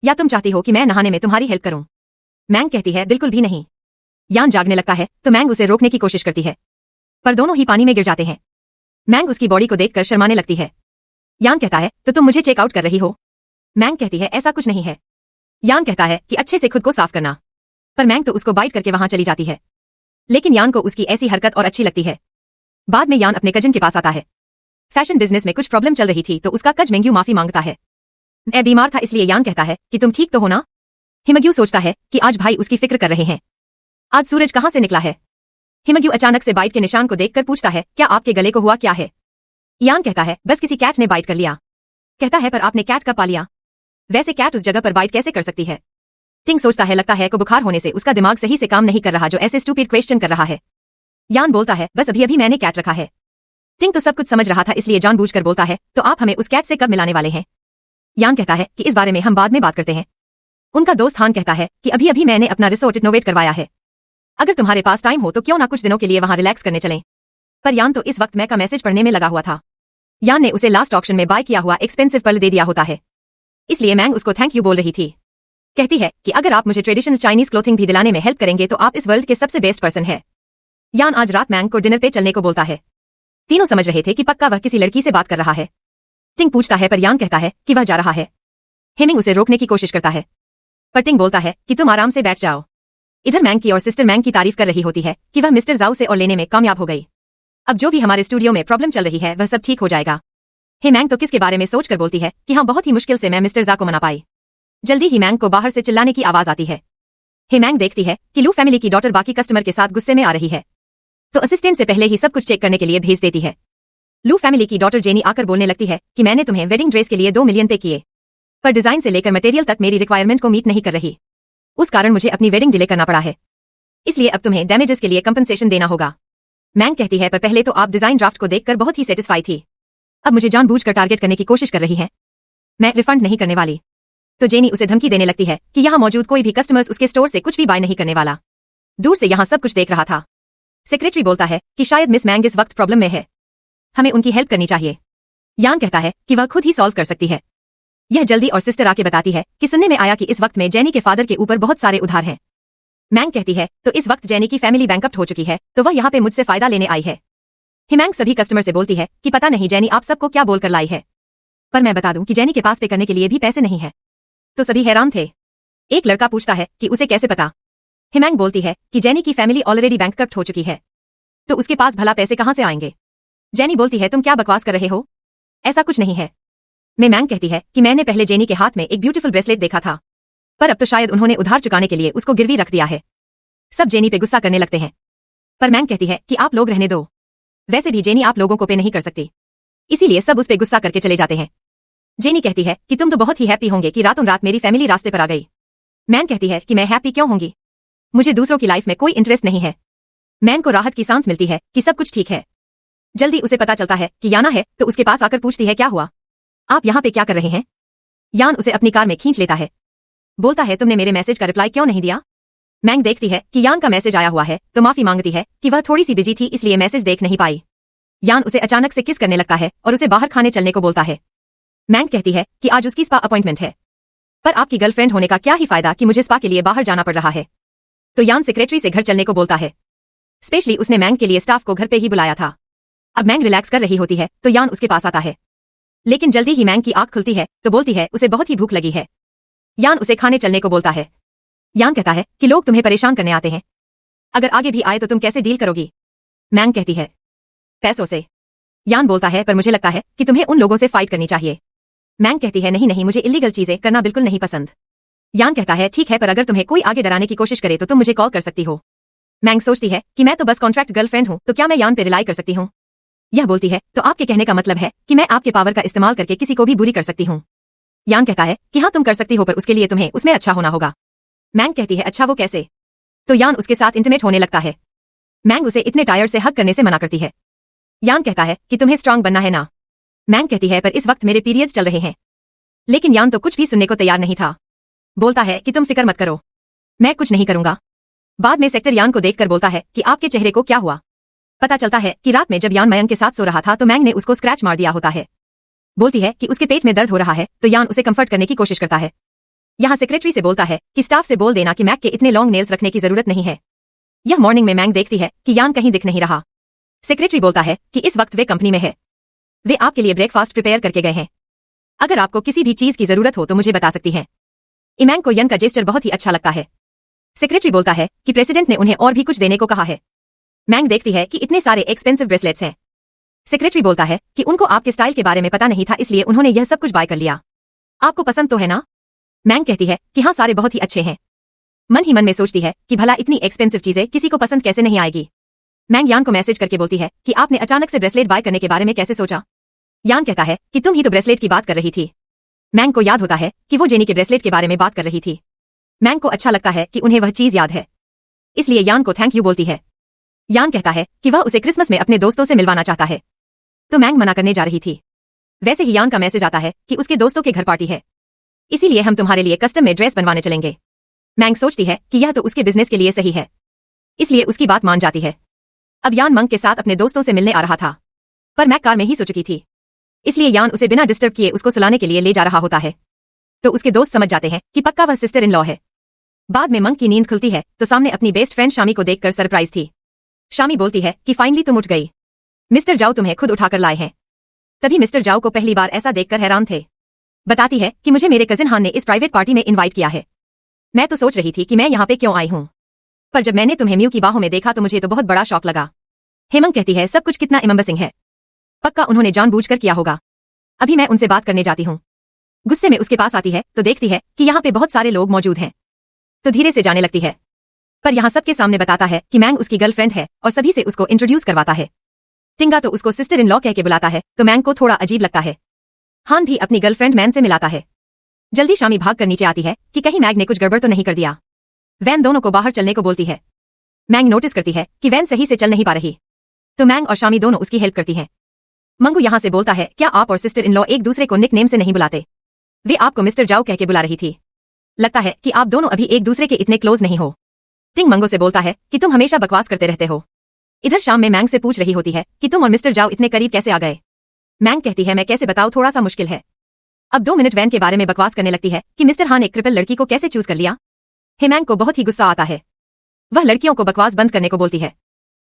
या तुम चाहती हो कि मैं नहाने में तुम्हारी हेल्प करूं? मैंग कहती है बिल्कुल भी नहीं। यान जागने लगता है तो मैंग उसे रोकने की कोशिश करती है पर दोनों ही पानी में गिर जाते हैं। मैंग उसकी बॉडी को देखकर शर्माने लगती है। यान कहता है तो तुम मुझे चेकआउट कर रही हो? मैंग कहती है ऐसा कुछ नहीं है। यान कहता है कि अच्छे से खुद को साफ करना, पर मैंग तो उसको बाइट करके वहां चली जाती है। लेकिन यान को उसकी ऐसी हरकत और अच्छी लगती है। बाद में यान अपने कजिन के पास आता है। फैशन बिजनेस में कुछ प्रॉब्लम चल रही थी तो उसका कज मेंग्यू माफी मांगता है। मैं बीमार था इसलिए यान कहता है कि तुम ठीक तो हो ना? हिमग्यू सोचता है कि आज भाई उसकी फिक्र कर रहे हैं। आज सूरज कहाँ से निकला है? हिमग्यू अचानक से बाइट के निशान को देखकर पूछता है क्या आपके गले को हुआ क्या है? यान कहता है बस किसी कैट ने बाइट कर लिया। कहता है पर आपने कैट कब पा लिया? वैसे कैट उस जगह पर बाइट कैसे कर सकती है? टिंग सोचता है लगता है को बुखार होने से उसका दिमाग सही से काम नहीं कर रहा जो ऐसे स्टूपिड क्वेश्चन कर रहा है। यान बोलता है बस अभी अभी मैंने कैट रखा है। टिंग तो सब कुछ समझ रहा था इसलिए जानबूझकर बोलता है तो आप हमें उस कैट से कब मिलाने वाले हैं? यान कहता है कि इस बारे में हम बाद में बात करते हैं। उनका दोस्त हान कहता है कि अभी अभी मैंने अपना रिसोर्ट रिनोवेट करवाया है। अगर तुम्हारे पास टाइम हो तो क्यों ना कुछ दिनों के लिए वहां रिलैक्स करने चलें। पर यान तो इस वक्त मैं का मैसेज पढ़ने में लगा हुआ था। यान ने उसे लास्ट ऑक्शन में बाय किया हुआ एक्सपेंसिव पर्ल दे दिया होता है, इसलिए मैंग उसको थैंक यू बोल रही थी। कहती है कि अगर आप मुझे ट्रेडिशनल चाइनीज क्लोथिंग भी दिलाने में हेल्प करेंगे तो आप इस वर्ल्ड के सबसे बेस्ट पर्सन है। यान आज रात मैंग को डिनर पे चलने को बोलता है। तीनों समझ रहे थे कि पक्का वह किसी लड़की से बात कर रहा है। टिंग पूछता है पर यान कहता है कि वह जा रहा है। हेमिंग उसे रोकने की कोशिश करता है पर टिंग बोलता है कि तुम आराम से बैठ जाओ। इधर मैंग की और सिस्टर मैंग की तारीफ कर रही होती है कि वह मिस्टर जाओ से और लेने में कामयाब हो गई। अब जो भी हमारे स्टूडियो में प्रॉब्लम चल रही है वह सब ठीक हो जाएगा। हे मैंग तो किसके बारे में सोचकर बोलती है कि हाँ बहुत ही मुश्किल से मैं मिस्टर जा को मना पाई। जल्दी ही मैंग को बाहर से चिल्लाने की आवाज आती है। हे मैंग देखती है कि लू फैमिली की डॉटर बाकी कस्टमर के साथ गुस्से में आ रही है तो असिस्टेंट से पहले ही सब कुछ चेक करने के लिए भेज देती है। लू फैमिली की डॉटर जेनी आकर बोलने लगती है कि मैंने तुम्हें वेडिंग ड्रेस के लिए 2 मिलियन पे किए पर डिजाइन से लेकर मटेरियल तक मेरी रिक्वायरमेंट को मीट नहीं कर रही। उस कारण मुझे अपनी वेडिंग डिले करना पड़ा है, इसलिए अब तुम्हें डैमेजेस के लिए कंपनसेशन देना होगा। मैंग कहती है पर पहले तो आप डिजाइन ड्राफ्ट को देखकर बहुत ही सेटिस्फाई थी, अब मुझे जानबूझकर टारगेट करने की कोशिश कर रही है। मैं रिफंड नहीं करने वाली। तो जेनी उसे धमकी देने लगती है कि यहाँ मौजूद कोई भी कस्टमर्स उसके स्टोर से कुछ भी बाय नहीं करने वाला। दूर से यहाँ सब कुछ देख रहा था। सेक्रेटरी बोलता है कि शायद मिस मैंग इस वक्त प्रॉब्लम में है, हमें उनकी हेल्प करनी चाहिए। यान कहता है कि वह खुद ही सॉल्व कर सकती है। यह जल्दी और सिस्टर आके बताती है कि सुनने में आया कि इस वक्त में जेनी के फादर के ऊपर बहुत सारे उधार हैं। मैंग कहती है तो इस वक्त जेनी की फैमिली बैंकरप्ट हो चुकी है तो वह यहाँ पे मुझसे फायदा लेने आई है। हिमैंग सभी कस्टमर से बोलती है कि पता नहीं जेनी आप सबको क्या बोलकर लाई है, पर मैं बता दूं कि जेनी के पास पे करने के लिए भी पैसे नहीं है। तो सभी हैरान थे। एक लड़का पूछता है कि उसे कैसे पता। हिमैंग बोलती है कि जेनी की फैमिली ऑलरेडी बैंकरप्ट हो चुकी है तो उसके पास भला पैसे कहां से आएंगे। जेनी बोलती है तुम क्या बकवास कर रहे हो, ऐसा कुछ नहीं है। मैंग कहती है कि मैंने पहले जेनी के हाथ में एक ब्यूटीफुल ब्रेसलेट देखा था पर अब तो शायद उन्होंने उधार चुकाने के लिए उसको गिरवी रख दिया है। सब जेनी पे गुस्सा करने लगते हैं पर मैंग कहती है कि आप लोग रहने दो, वैसे भी जेनी आप लोगों को पे नहीं कर सकती, इसीलिए सब उस पे गुस्सा करके चले जाते हैं। जेनी कहती है कि तुम तो बहुत ही हैप्पी होंगे कि रातों रात मेरी फैमिली रास्ते पर आ गई। मैंग कहती है कि मैं हैप्पी क्यों होंगी, मुझे दूसरों की लाइफ में कोई इंटरेस्ट नहीं है। मैंग को राहत की सांस मिलती है कि सब कुछ ठीक है। जल्दी उसे पता चलता है कि याना है तो उसके पास आकर पूछती है क्या हुआ, आप यहाँ पे क्या कर रहे हैं। यान उसे अपनी कार में खींच लेता है, बोलता है तुमने मेरे मैसेज का रिप्लाई क्यों नहीं दिया। मैंग देखती है कि यान का मैसेज आया हुआ है तो माफी मांगती है कि वह थोड़ी सी बिजी थी इसलिए मैसेज देख नहीं पाई। यान उसे अचानक से किस करने लगता है और उसे बाहर खाने चलने को बोलता है। मैंग कहती है कि आज उसकी स्पा अपॉइंटमेंट है, पर आपकी गर्लफ्रेंड होने का क्या ही फायदा कि मुझे स्पा के लिए बाहर जाना पड़ रहा है। तो यान सेक्रेटरी से घर चलने को बोलता है, स्पेशली उसने मैंग के लिए स्टाफ को घर पे ही बुलाया था। अब मैंग रिलैक्स कर रही होती है तो यान उसके पास आता है, लेकिन जल्दी ही मैंग की आंख खुलती है तो बोलती है उसे बहुत ही भूख लगी है। यान उसे खाने चलने को बोलता है। यान कहता है कि लोग तुम्हें परेशान करने आते हैं, अगर आगे भी आए तो तुम कैसे डील करोगी। मैंग कहती है पैसों से। यान बोलता है पर मुझे लगता है कि तुम्हें उन लोगों से फाइट करनी चाहिए। मैंग कहती है नहीं नहीं, मुझे इल्लीगल चीजें करना बिल्कुल नहीं पसंद। यान कहता है ठीक है, पर अगर तुम्हें कोई आगे डराने की कोशिश करे तो तुम मुझे कॉल कर सकती हो। मैंग सोचती है कि मैं तो बस कॉन्ट्रैक्ट गर्लफ्रेंड हूं तो क्या मैं यान पे रिलाई कर सकती हूं। यह बोलती है तो आपके कहने का मतलब है कि मैं आपके पावर का इस्तेमाल करके किसी को भी बुरी कर सकती हूं। यान कहता है कि हाँ तुम कर सकती हो, पर उसके लिए तुम्हें उसमें अच्छा होना होगा। मैंग कहती है अच्छा वो कैसे। तो यान उसके साथ इंटीमेट होने लगता है। मैंग उसे इतने टायर्ड से हग करने से मना करती है। यान कहता है कि तुम्हें स्ट्रांग बनना है ना। मैंग कहती है पर इस वक्त मेरे पीरियड्स चल रहे हैं। लेकिन यान तो कुछ भी सुनने को तैयार नहीं था, बोलता है कि तुम फिक्र मत करो, मैं कुछ नहीं करूंगा। बाद में सेक्टर यान को देखकर बोलता है कि आपके चेहरे को क्या हुआ। पता चलता है कि रात में जब यान मयंक के साथ सो रहा था तो मैंग ने उसको स्क्रैच मार दिया होता है। बोलती है कि उसके पेट में दर्द हो रहा है तो यान उसे कंफर्ट करने की कोशिश करता है। यहाँ सेक्रेटरी से बोलता है कि स्टाफ से बोल देना कि मैक के इतने लॉन्ग नेल्स रखने की जरूरत नहीं है। यह मॉर्निंग में मैंग देखती है कि यान कहीं दिख नहीं रहा। सेक्रेटरी बोलता है कि इस वक्त वे कंपनी में है, वे आपके लिए ब्रेकफास्ट प्रिपेयर करके गए हैं। अगर आपको किसी भी चीज की जरूरत हो तो मुझे बता सकती हैं। इमैंग को यन का जेस्चर बहुत ही अच्छा लगता है। सेक्रेटरी बोलता है कि प्रेसिडेंट ने उन्हें और भी कुछ देने को कहा है। मैंग देखती है कि इतने सारे एक्सपेंसिव ब्रेसलेट्स हैं। सेक्रेटरी बोलता है कि उनको आपके स्टाइल के बारे में पता नहीं था इसलिए उन्होंने यह सब कुछ बाय कर लिया। आपको पसंद तो है ना? मैंग कहती है कि हाँ, सारे बहुत ही अच्छे हैं। मन ही मन में सोचती है कि भला इतनी एक्सपेंसिव चीजें किसी को पसंद कैसे नहीं आएगी। मैंग यान को मैसेज करके बोलती है कि आपने अचानक से ब्रेसलेट बाय करने के बारे में कैसे सोचा? यान कहता है कि तुम ही तो ब्रेसलेट की बात कर रही थी। मैंग को याद होता है कि वो जेनी के ब्रेसलेट के बारे में बात कर रही थी। मैंग को अच्छा लगता है कि उन्हें वह चीज याद है, इसलिए यान को थैंक यू बोलती है। यान कहता है कि वह उसे क्रिसमस में अपने दोस्तों से मिलवाना चाहता है, तो मैंग मना करने जा रही थी। वैसे ही यान का मैसेज आता है कि उसके दोस्तों के घर पार्टी है, इसीलिए हम तुम्हारे लिए कस्टम में ड्रेस बनवाने चलेंगे। मैंग सोचती है कि यह तो उसके बिजनेस के लिए सही है, इसलिए उसकी बात मान जाती है। अब यान मंग के साथ अपने दोस्तों से मिलने आ रहा था, पर मैक कार में ही सो चुकी थी, इसलिए यान उसे बिना डिस्टर्ब किए उसको सुलाने के लिए ले जा रहा होता है। तो उसके दोस्त समझ जाते हैं कि पक्का वह सिस्टर इन लॉ है। बाद में मंग की नींद खुलती है तो सामने अपनी बेस्ट फ्रेंड शामी को देखकर सरप्राइज थी। शामी बोलती है कि फाइनली तुम उठ गई, मिस्टर जाओ तुम्हें खुद उठाकर लाए हैं। तभी मिस्टर जाओ को पहली बार ऐसा देखकर हैरान थे। बताती है कि मुझे मेरे कजिन हान ने इस प्राइवेट पार्टी में इनवाइट किया है। मैं तो सोच रही थी कि मैं यहाँ पे क्यों आई हूँ, पर जब मैंने तुम्हें म्यू की बाहों में देखा तो मुझे तो बहुत बड़ा शौक लगा। हेमंग कहती है सब कुछ कितना इम्बैरेसिंग है, पक्का उन्होंने जानबूझकर किया होगा। अभी मैं उनसे बात करने जाती हूँ। गुस्से में उसके पास आती है तो देखती है कि यहाँ पे बहुत सारे लोग मौजूद हैं, तो धीरे से जाने लगती है। पर यहाँ सबके सामने बताता है कि मैंग उसकी गर्लफ्रेंड है और सभी से उसको इंट्रोड्यूस करवाता है। टिंगा तो उसको सिस्टर इन लॉ कह के बुलाता है तो मैंग को थोड़ा अजीब लगता है। हान भी अपनी गर्लफ्रेंड मैन से मिलाता है। जल्दी शामी भाग कर नीचे आती है कि कहीं मैग ने कुछ गड़बड़ तो नहीं कर दिया। वैन दोनों को बाहर चलने को बोलती है। मैंग नोटिस करती है कि वैन सही से चल नहीं पा रही, तो मैंग और शामी दोनों उसकी हेल्प करती हैं। मंगू यहाँ से बोलता है क्या आप और सिस्टर इन लॉ एक दूसरे को निक नेम से नहीं बुलाते? वे आपको मिस्टर जाओ कह के बुला रही थी। लगता है कि आप दोनों अभी एक दूसरे के इतने क्लोज नहीं हो। टिंग मंगो से बोलता है कि तुम हमेशा बकवास करते रहते हो। इधर शाम में मैंग से पूछ रही होती है कि तुम और मिस्टर जाओ इतने करीब कैसे आ गए? मैंग कहती है मैं कैसे बताऊं, थोड़ा सा मुश्किल है। अब 2 मिनट वैन के बारे में बकवास करने लगती है कि मिस्टर हान एक ट्रिपल लड़की को कैसे चूज कर लिया। मैंग को बहुत ही गुस्सा आता है। वह लड़कियों को बकवास बंद करने को बोलती है,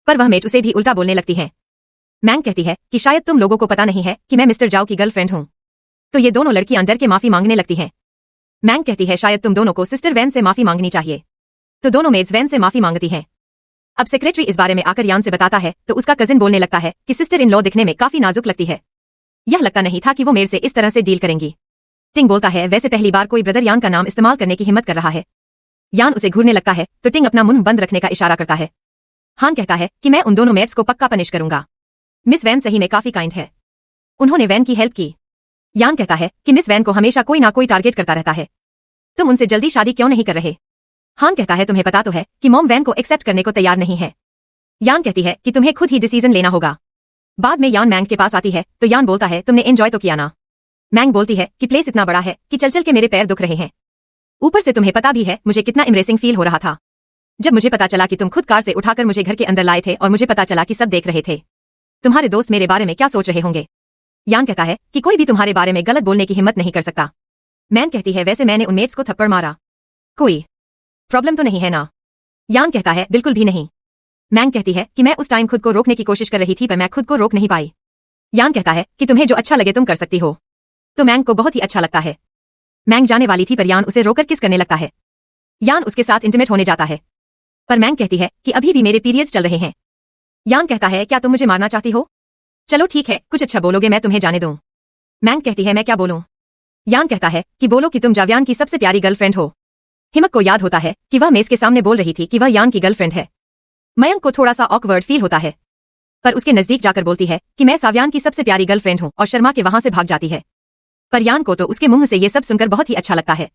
पर वह मेट उसे भी उल्टा बोलने लगती है। मैंग कहती है कि शायद तुम लोगों को पता नहीं है कि मैं मिस्टर जाओ की गर्लफ्रेंड हूँ। तो ये दोनों लड़कियां डर के माफी मांगने लगती हैं। मैंग कहती है शायद तुम दोनों को सिस्टर वैन से माफी मांगनी चाहिए, तो दोनों मेड्स वैन से माफी मांगती हैं। अब सेक्रेटरी इस बारे में आकर यान से बताता है तो उसका कजिन बोलने लगता है कि सिस्टर इन लॉ दिखने में काफी नाजुक लगती है, यह लगता नहीं था कि वो मेरे से इस तरह से डील करेंगी। टिंग बोलता है वैसे पहली बार कोई ब्रदर यान का नाम इस्तेमाल करने की हिम्मत कर रहा है। यान उसे घूरने लगता है तो टिंग अपना मुंह बंद रखने का इशारा करता है। हान कहता है कि मैं उन दोनों मेट्स को पक्का पनिश करूंगा। मिस वैन सही में काफी काइंड है, उन्होंने वैन की हेल्प की। यान कहता है कि मिस वैन को हमेशा कोई ना कोई टारगेट करता रहता है, तुम उनसे जल्दी शादी क्यों नहीं कर रहे? हान कहता है तुम्हें पता तो है कि मॉम वैन को एक्सेप्ट करने को तैयार नहीं है। यान कहती है कि तुम्हें खुद ही डिसीजन लेना होगा। बाद में यान मैंग के पास आती है तो यान बोलता है तुमने एंजॉय तो किया ना? मैंग बोलती है कि प्लेस इतना बड़ा है कि चल चल के मेरे पैर दुख रहे हैं, ऊपर से तुम्हें पता भी है मुझे कितना इम्प्रेसिंग फील हो रहा था जब मुझे पता चला कि तुम खुद कार से उठाकर मुझे घर के अंदर लाए थे और मुझे पता चला कि सब देख रहे थे। तुम्हारे दोस्त मेरे बारे में क्या सोच रहे होंगे? यान कहता है कि कोई भी तुम्हारे बारे में गलत बोलने की हिम्मत नहीं कर सकता। मैंग कहती है वैसे मैंने उन मेट्स को थप्पड़ मारा, कोई प्रॉब्लम तो नहीं है ना? यान कहता है बिल्कुल भी नहीं। मैंग कहती है कि मैं उस टाइम खुद को रोकने की कोशिश कर रही थी पर मैं खुद को रोक नहीं पाई। यान कहता है कि तुम्हें जो अच्छा लगे तुम कर सकती हो, तो मैंग को बहुत ही अच्छा लगता है। मैंग जाने वाली थी पर यान उसे रोकर किस करने लगता है। यान उसके साथ इंटीमेट होने जाता है, पर मैंग कहती है कि अभी भी मेरे पीरियड्स चल रहे हैं। यान कहता है क्या तुम मुझे मारना चाहती हो? चलो ठीक है, कुछ अच्छा बोलोगे मैं तुम्हें जाने दूं। मैंग कहती है मैं क्या बोलूं? यान कहता है कि बोलो कि तुम जाव्यान की सबसे प्यारी गर्लफ्रेंड हो। हिमक को याद होता है कि वह मेस के सामने बोल रही थी कि वह यान की गर्लफ्रेंड है। मयंक को थोड़ा सा ऑकवर्ड फील होता है, पर उसके नजदीक जाकर बोलती है कि मैं साव्यान की सबसे प्यारी गर्लफ्रेंड हूं और शर्मा के वहां से भाग जाती है। पर यान को तो उसके मुंह से ये सब सुनकर बहुत ही अच्छा लगता है।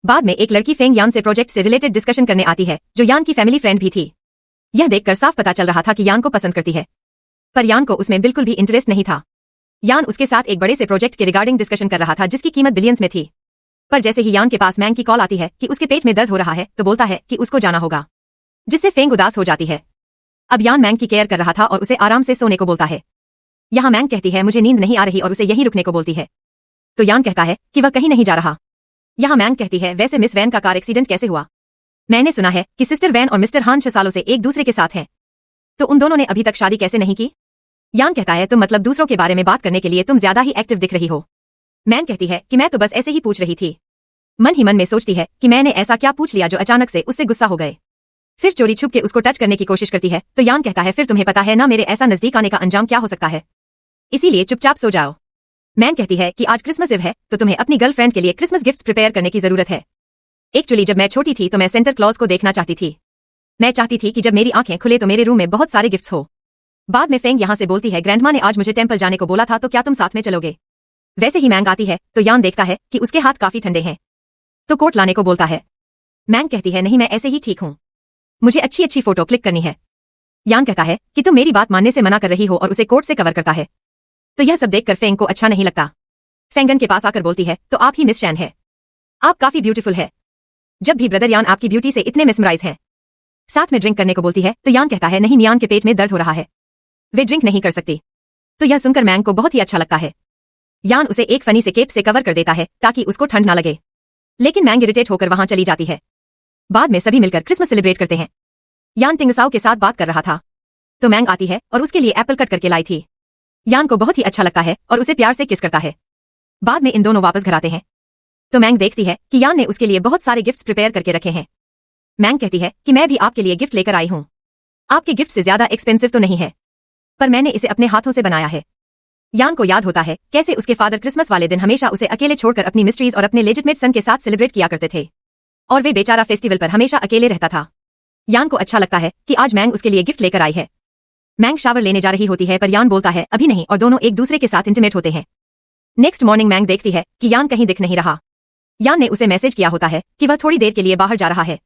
बाद में एक लड़की फेंग यान से प्रोजेक्ट से रिलेटेड डिस्कशन करने आती है जो यान की फैमिली फ्रेंड भी थी। यह देखकर साफ पता चल रहा था कि यान को पसंद करती है, पर यान को उसमें बिल्कुल भी इंटरेस्ट नहीं था। यान उसके साथ एक बड़े से प्रोजेक्ट के रिगार्डिंग डिस्कशन कर रहा था जिसकी कीमत बिलियंस में थी। पर जैसे ही यान के पास मैंग की कॉल आती है कि उसके पेट में दर्द हो रहा है तो बोलता है कि उसको जाना होगा, जिससे फेंग उदास हो जाती है। अब यान मैंग की केयर कर रहा था और उसे आराम से सोने को बोलता है। यहाँ मैंग कहती है मुझे नींद नहीं आ रही और उसे यहीं रुकने को बोलती है। तो यान कहता है कि वह कहीं नहीं जा रहा। यहाँ मैंग कहती है वैसे मिस वैन का कार एक्सीडेंट कैसे हुआ? मैंने सुना है कि सिस्टर वैन और मिस्टर हान 6 सालों से एक दूसरे के साथ हैं। तो उन दोनों ने अभी तक शादी कैसे नहीं की? यान कहता है तो मतलब दूसरों के बारे में बात करने के लिए तुम ज्यादा ही एक्टिव दिख रही हो। मैंग कहती है कि मैं तो बस ऐसे ही पूछ रही थी। मन ही मन में सोचती है कि मैंने ऐसा क्या पूछ लिया जो अचानक से उससे गुस्सा हो गए। फिर चोरी छुप के उसको टच करने की कोशिश करती है। तो यान कहता है फिर तुम्हें पता है ना मेरे ऐसा नजदीक आने का अंजाम क्या हो सकता है, इसीलिए चुपचाप सो जाओ। मैंग कहती है कि आज क्रिसमस इव है तो तुम्हें अपनी गर्लफ्रेंड के लिए क्रिसमस गिफ्ट्स प्रिपेयर करने की जरूरत है। एक्चुअली जब मैं छोटी थी तो मैं सेंटर क्लॉज को देखना चाहती थी। मैं चाहती थी कि जब मेरी आंखें खुले तो मेरे रूम में बहुत सारे गिफ्ट्स हो। बाद में फेंग यहाँ से बोलती है ग्रैंडमा ने आज मुझे टेंपल जाने को बोला था तो क्या तुम साथ में चलोगे? वैसे ही मैंग आती है तो यान देखता है कि उसके हाथ काफी ठंडे हैं तो कोट लाने को बोलता है। मैंग कहती है नहीं मैं ऐसे ही ठीक हूँ, मुझे अच्छी अच्छी फोटो क्लिक करनी है। यान कहता है कि तुम मेरी बात मानने से मना कर रही हो और उसे कोट से कवर करता है। तो यह सब देखकर फेंग को अच्छा नहीं लगता। फेंगन के पास आकर बोलती है तो आप ही मिस चैन है, आप काफी ब्यूटीफुल है। जब भी ब्रदर यान आपकी ब्यूटी से इतने मिसमराइज हैं। साथ में ड्रिंक करने को बोलती है तो यान कहता है नहीं मियान के पेट में दर्द हो रहा है, वे ड्रिंक नहीं कर सकती। तो यह सुनकर मैंग को बहुत ही अच्छा लगता है। यान उसे एक फनी से केप से कवर कर देता है ताकि उसको ठंड ना लगे, लेकिन मैंग इरिटेट होकर वहां चली जाती है। बाद में सभी मिलकर क्रिसमस सेलिब्रेट करते हैं। यान टिंगसाओ के साथ बात कर रहा था तो मैंग आती है और उसके लिए एप्पल कट करके लाई थी। यान को बहुत ही अच्छा लगता है और उसे प्यार से किस करता है। बाद में इन दोनों वापस घर आते हैं तो मैंग देखती है कि यान ने उसके लिए बहुत सारे गिफ्ट्स प्रिपेयर करके रखे हैं। मैंग कहती है कि मैं भी आपके लिए गिफ्ट लेकर आई हूँ, आपके गिफ्ट से ज्यादा एक्सपेंसिव तो नहीं है पर मैंने इसे अपने हाथों से बनाया है। यान को याद होता है कैसे उसके फादर क्रिसमस वाले दिन हमेशा उसे अकेले छोड़कर अपनी मिस्ट्रीज और अपने लेजिटमेट सन के साथ सेलिब्रेट किया करते थे और वे बेचारा फेस्टिवल पर हमेशा अकेले रहता था। यान को अच्छा लगता है कि आज मैंग उसके लिए गिफ्ट लेकर आई है। मैंग शावर लेने जा रही होती है पर यान बोलता है अभी नहीं और दोनों एक दूसरे के साथ इंटीमेट होते हैं। नेक्स्ट मॉर्निंग मैंग देखती है कि यान कहीं दिख नहीं रहा। यान ने उसे मैसेज किया होता है कि वह थोड़ी देर के लिए बाहर जा रहा है।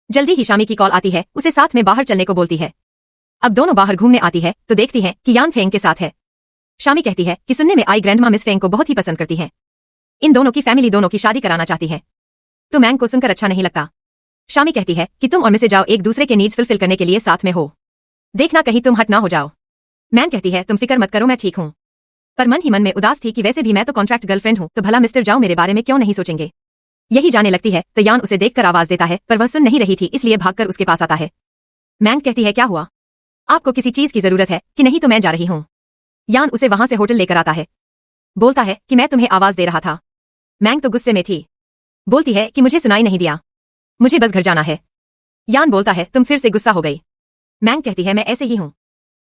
जल्दी ही शामी की कॉल आती है, उसे साथ में बाहर चलने को बोलती है। अब दोनों बाहर घूमने आती है तो देखती है कि यान फेंग के साथ है। शामी कहती है कि सुनने में आई ग्रैंडमा मिस फेंग को बहुत ही पसंद करती है, इन दोनों की फैमिली दोनों की शादी कराना चाहती है। तो मैंग को सुनकर अच्छा नहीं लगता। शामी कहती है कि तुम और मिसे जाओ एक दूसरे के नीड्स फुलफिल करने के लिए साथ में हो, देखना कहीं तुम हट ना हो जाओ। मैंग कहती है तुम फिक्र मत करो मैं ठीक हूँ, पर मन ही मन में उदास थी कि वैसे भी मैं तो कॉन्ट्रैक्ट गर्लफ्रेंड हूँ तो भला मिस्टर जाओ मेरे बारे में क्यों नहीं सोचेंगे। यही जाने लगती है तो यान उसे देखकर आवाज देता है पर वह सुन नहीं रही थी इसलिए भागकर उसके पास आता है। मैंग कहती है क्या हुआ, आपको किसी चीज की जरूरत है कि नहीं तो मैं जा रही हूँ। यान उसे वहां से होटल लेकर आता है, बोलता है कि मैं तुम्हें आवाज दे रहा था। मैंग तो गुस्से में थी, बोलती है कि मुझे सुनाई नहीं दिया, मुझे बस घर जाना है। यान बोलता है तुम फिर से गुस्सा हो गई। मैंग कहती है मैं ऐसे ही हूँ।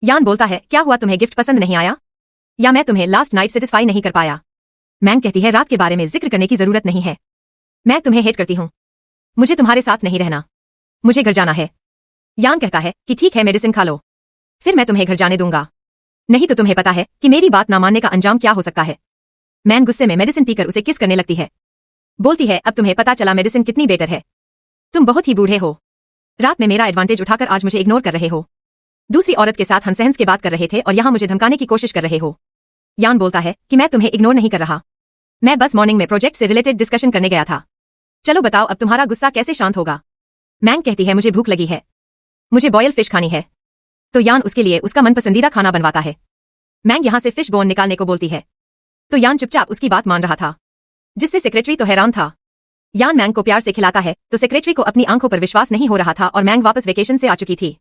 यान बोलता है क्या हुआ, तुम्हें गिफ्ट पसंद नहीं आया या मैं तुम्हें लास्ट नाइट सेटिस्फाई नहीं कर पाया? मैंग कहती है रात के बारे में जिक्र करने की जरूरत नहीं है, मैं तुम्हें हेट करती हूँ, मुझे तुम्हारे साथ नहीं रहना, मुझे घर जाना है। यान कहता है कि ठीक है मेडिसिन खा लो, फिर मैं तुम्हें घर जाने दूंगा, नहीं तो तुम्हें पता है कि मेरी बात ना मानने का अंजाम क्या हो सकता है। मैंग गुस्से में मेडिसिन पीकर उसे किस करने लगती है, बोलती है अब तुम्हें पता चला मेडिसिन कितनी बेटर है, तुम बहुत ही बूढ़े हो, रात में मेरा एडवांटेज उठाकर आज मुझे इग्नोर कर रहे हो, दूसरी औरत के साथ हंसहंस के बात कर रहे थे और यहाँ मुझे धमकाने की कोशिश कर रहे हो। यान बोलता है कि मैं तुम्हें इग्नोर नहीं कर रहा, मैं बस मॉर्निंग में प्रोजेक्ट से रिलेटेड डिस्कशन करने गया था, चलो बताओ अब तुम्हारा गुस्सा कैसे शांत होगा। मैंग कहती है मुझे भूख लगी है, मुझे बॉयल फिश खानी है। तो यान उसके लिए उसका मनपसंदीदा खाना बनवाता है। मैंग यहाँ से फिश बोन निकालने को बोलती है तो यान चुपचाप उसकी बात मान रहा था, जिससे सेक्रेटरी तो हैरान था। यान मैंग को प्यार से खिलाता है तो सेक्रेटरी को अपनी आंखों पर विश्वास नहीं हो रहा था और मैंग वापस वेकेशन से आ चुकी थी।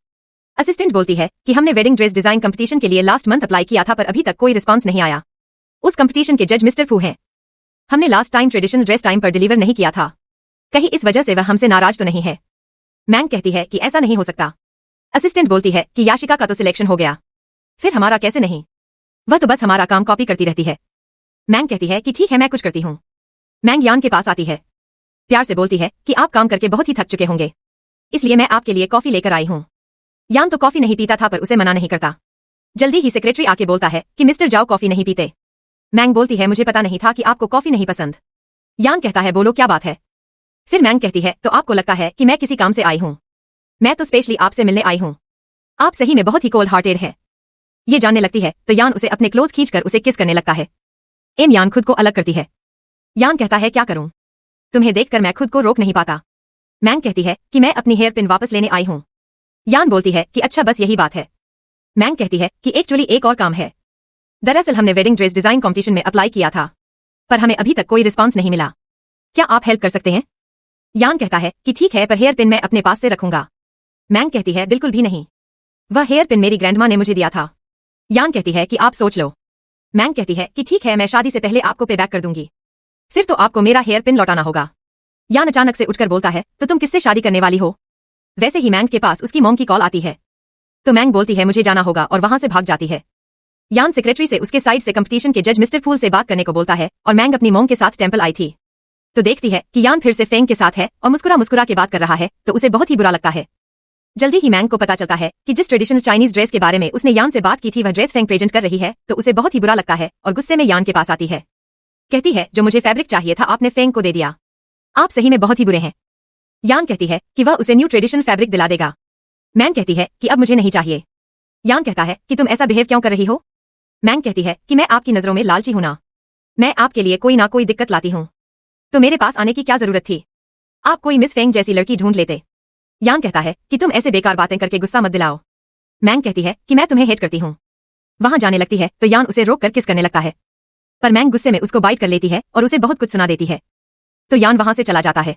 असिस्टेंट बोलती है कि हमने वेडिंग ड्रेस डिजाइन कंपटीशन के लिए लास्ट मंथ अप्लाई किया था पर अभी तक कोई रिस्पांस नहीं आया, उस कंपटीशन के जज मिस्टर फू हैं, हमने last time traditional dress time पर डिलीवर नहीं किया था, कहीं इस वजह से वह हमसे नाराज तो नहीं है। मैंग कहती है कि ऐसा नहीं हो सकता। असिस्टेंट बोलती है कि याशिका का तो सिलेक्शन हो गया, फिर हमारा कैसे नहीं, वह तो बस हमारा काम कॉपी करती रहती है। मैंग कहती है कि ठीक है मैं कुछ करती हूँ। मैंग यान के पास आती है, प्यार से बोलती है कि आप काम करके बहुत ही थक चुके होंगे, इसलिए मैं आपके लिए कॉफी लेकर आई हूँ। यान तो कॉफी नहीं पीता था पर उसे मना नहीं करता। जल्दी ही सेक्रेटरी आके बोलता है कि मिस्टर जाओ कॉफी नहीं पीते। मैंग बोलती है मुझे पता नहीं था कि आपको कॉफी नहीं पसंद। यान कहता है बोलो क्या बात है। फिर मैंग कहती है तो आपको लगता है कि मैं किसी काम से आई हूँ, मैं तो स्पेशली आपसे मिलने आई हूँ, आप सही में बहुत ही कोल्ड हार्टेड है। ये जानने लगती है तो यान उसे अपने क्लोज खींचकर उसे किस करने लगता है। यान खुद को अलग करती है। यान कहता है क्या करूं, तुम्हें देखकर मैं खुद को रोक नहीं पाता। मैंग कहती है कि मैं अपनी हेयर पिन वापस लेने आई हूं। यान बोलती है कि अच्छा बस यही बात है। मैंग कहती है कि एक्चुअली एक और काम है। दरअसल हमने वेडिंग ड्रेस डिजाइन कॉम्पिटिशन में अप्लाई किया था, पर हमें अभी तक कोई रिस्पॉन्स नहीं मिला। क्या आप हेल्प कर सकते हैं? यान कहता है कि ठीक है, पर हेयर पिन मैं अपने पास से रखूंगा। मैंग कहती है बिल्कुल भी नहीं, वह हेयर पिन मेरी ग्रैंडमा ने मुझे दिया था। यान कहती है कि आप सोच लो। मैंग कहती है कि ठीक है, मैं शादी से पहले आपको पे बैक कर दूंगी, फिर तो आपको मेरा हेयर पिन लौटाना होगा। यान अचानक से उठकर बोलता है तो तुम किससे शादी करने वाली हो? वैसे ही मैंग के पास उसकी मॉम की कॉल आती है, तो मैंग बोलती है मुझे जाना होगा और वहां से भाग जाती है। यान सेक्रेटरी से उसके साइड से कंपटीशन के जज मिस्टर फूल से बात करने को बोलता है और मैंग अपनी मॉम के साथ टेंपल आई थी, तो देखती है कि यान फिर से फेंग के साथ है और मुस्कुरा मुस्कुरा के बात कर रहा है, तो उसे बहुत ही बुरा लगता है। जल्दी ही मैंग को पता चलता है कि जिस ट्रेडिशनल चाइनीज ड्रेस के बारे में उसने यान से बात की थी वह ड्रेस फेंग प्रेजेंट कर रही है, तो उसे बहुत ही बुरा लगता है और गुस्से में यान के पास आती है। कहती है जो मुझे फैब्रिक चाहिए था आपने फेंग को दे दिया, आप सही में बहुत ही बुरे हैं। यान कहती है कि वह उसे न्यू ट्रेडिशनल फैब्रिक दिला देगा। मैंग कहती है कि अब मुझे नहीं चाहिए। यान कहता है कि तुम ऐसा बिहेव क्यों कर रही हो? मैंग कहती है कि मैं आपकी नजरों में लालची हूं ना, मैं आपके लिए कोई ना कोई दिक्कत लाती हूं, तो मेरे पास आने की क्या जरूरत थी? आप कोई मिस फेंग जैसी लड़की ढूंढ लेते। यान कहता है कि तुम ऐसे बेकार बातें करके गुस्सा मत दिलाओ। मैंग कहती है कि मैं तुम्हें हेट करती हूं। वहां जाने लगती है तो यान उसे रोक कर किस करने लगता है, पर मैंग गुस्से में उसको बाइट कर लेती है और उसे बहुत कुछ सुना देती है, तो यान वहां से चला जाता है।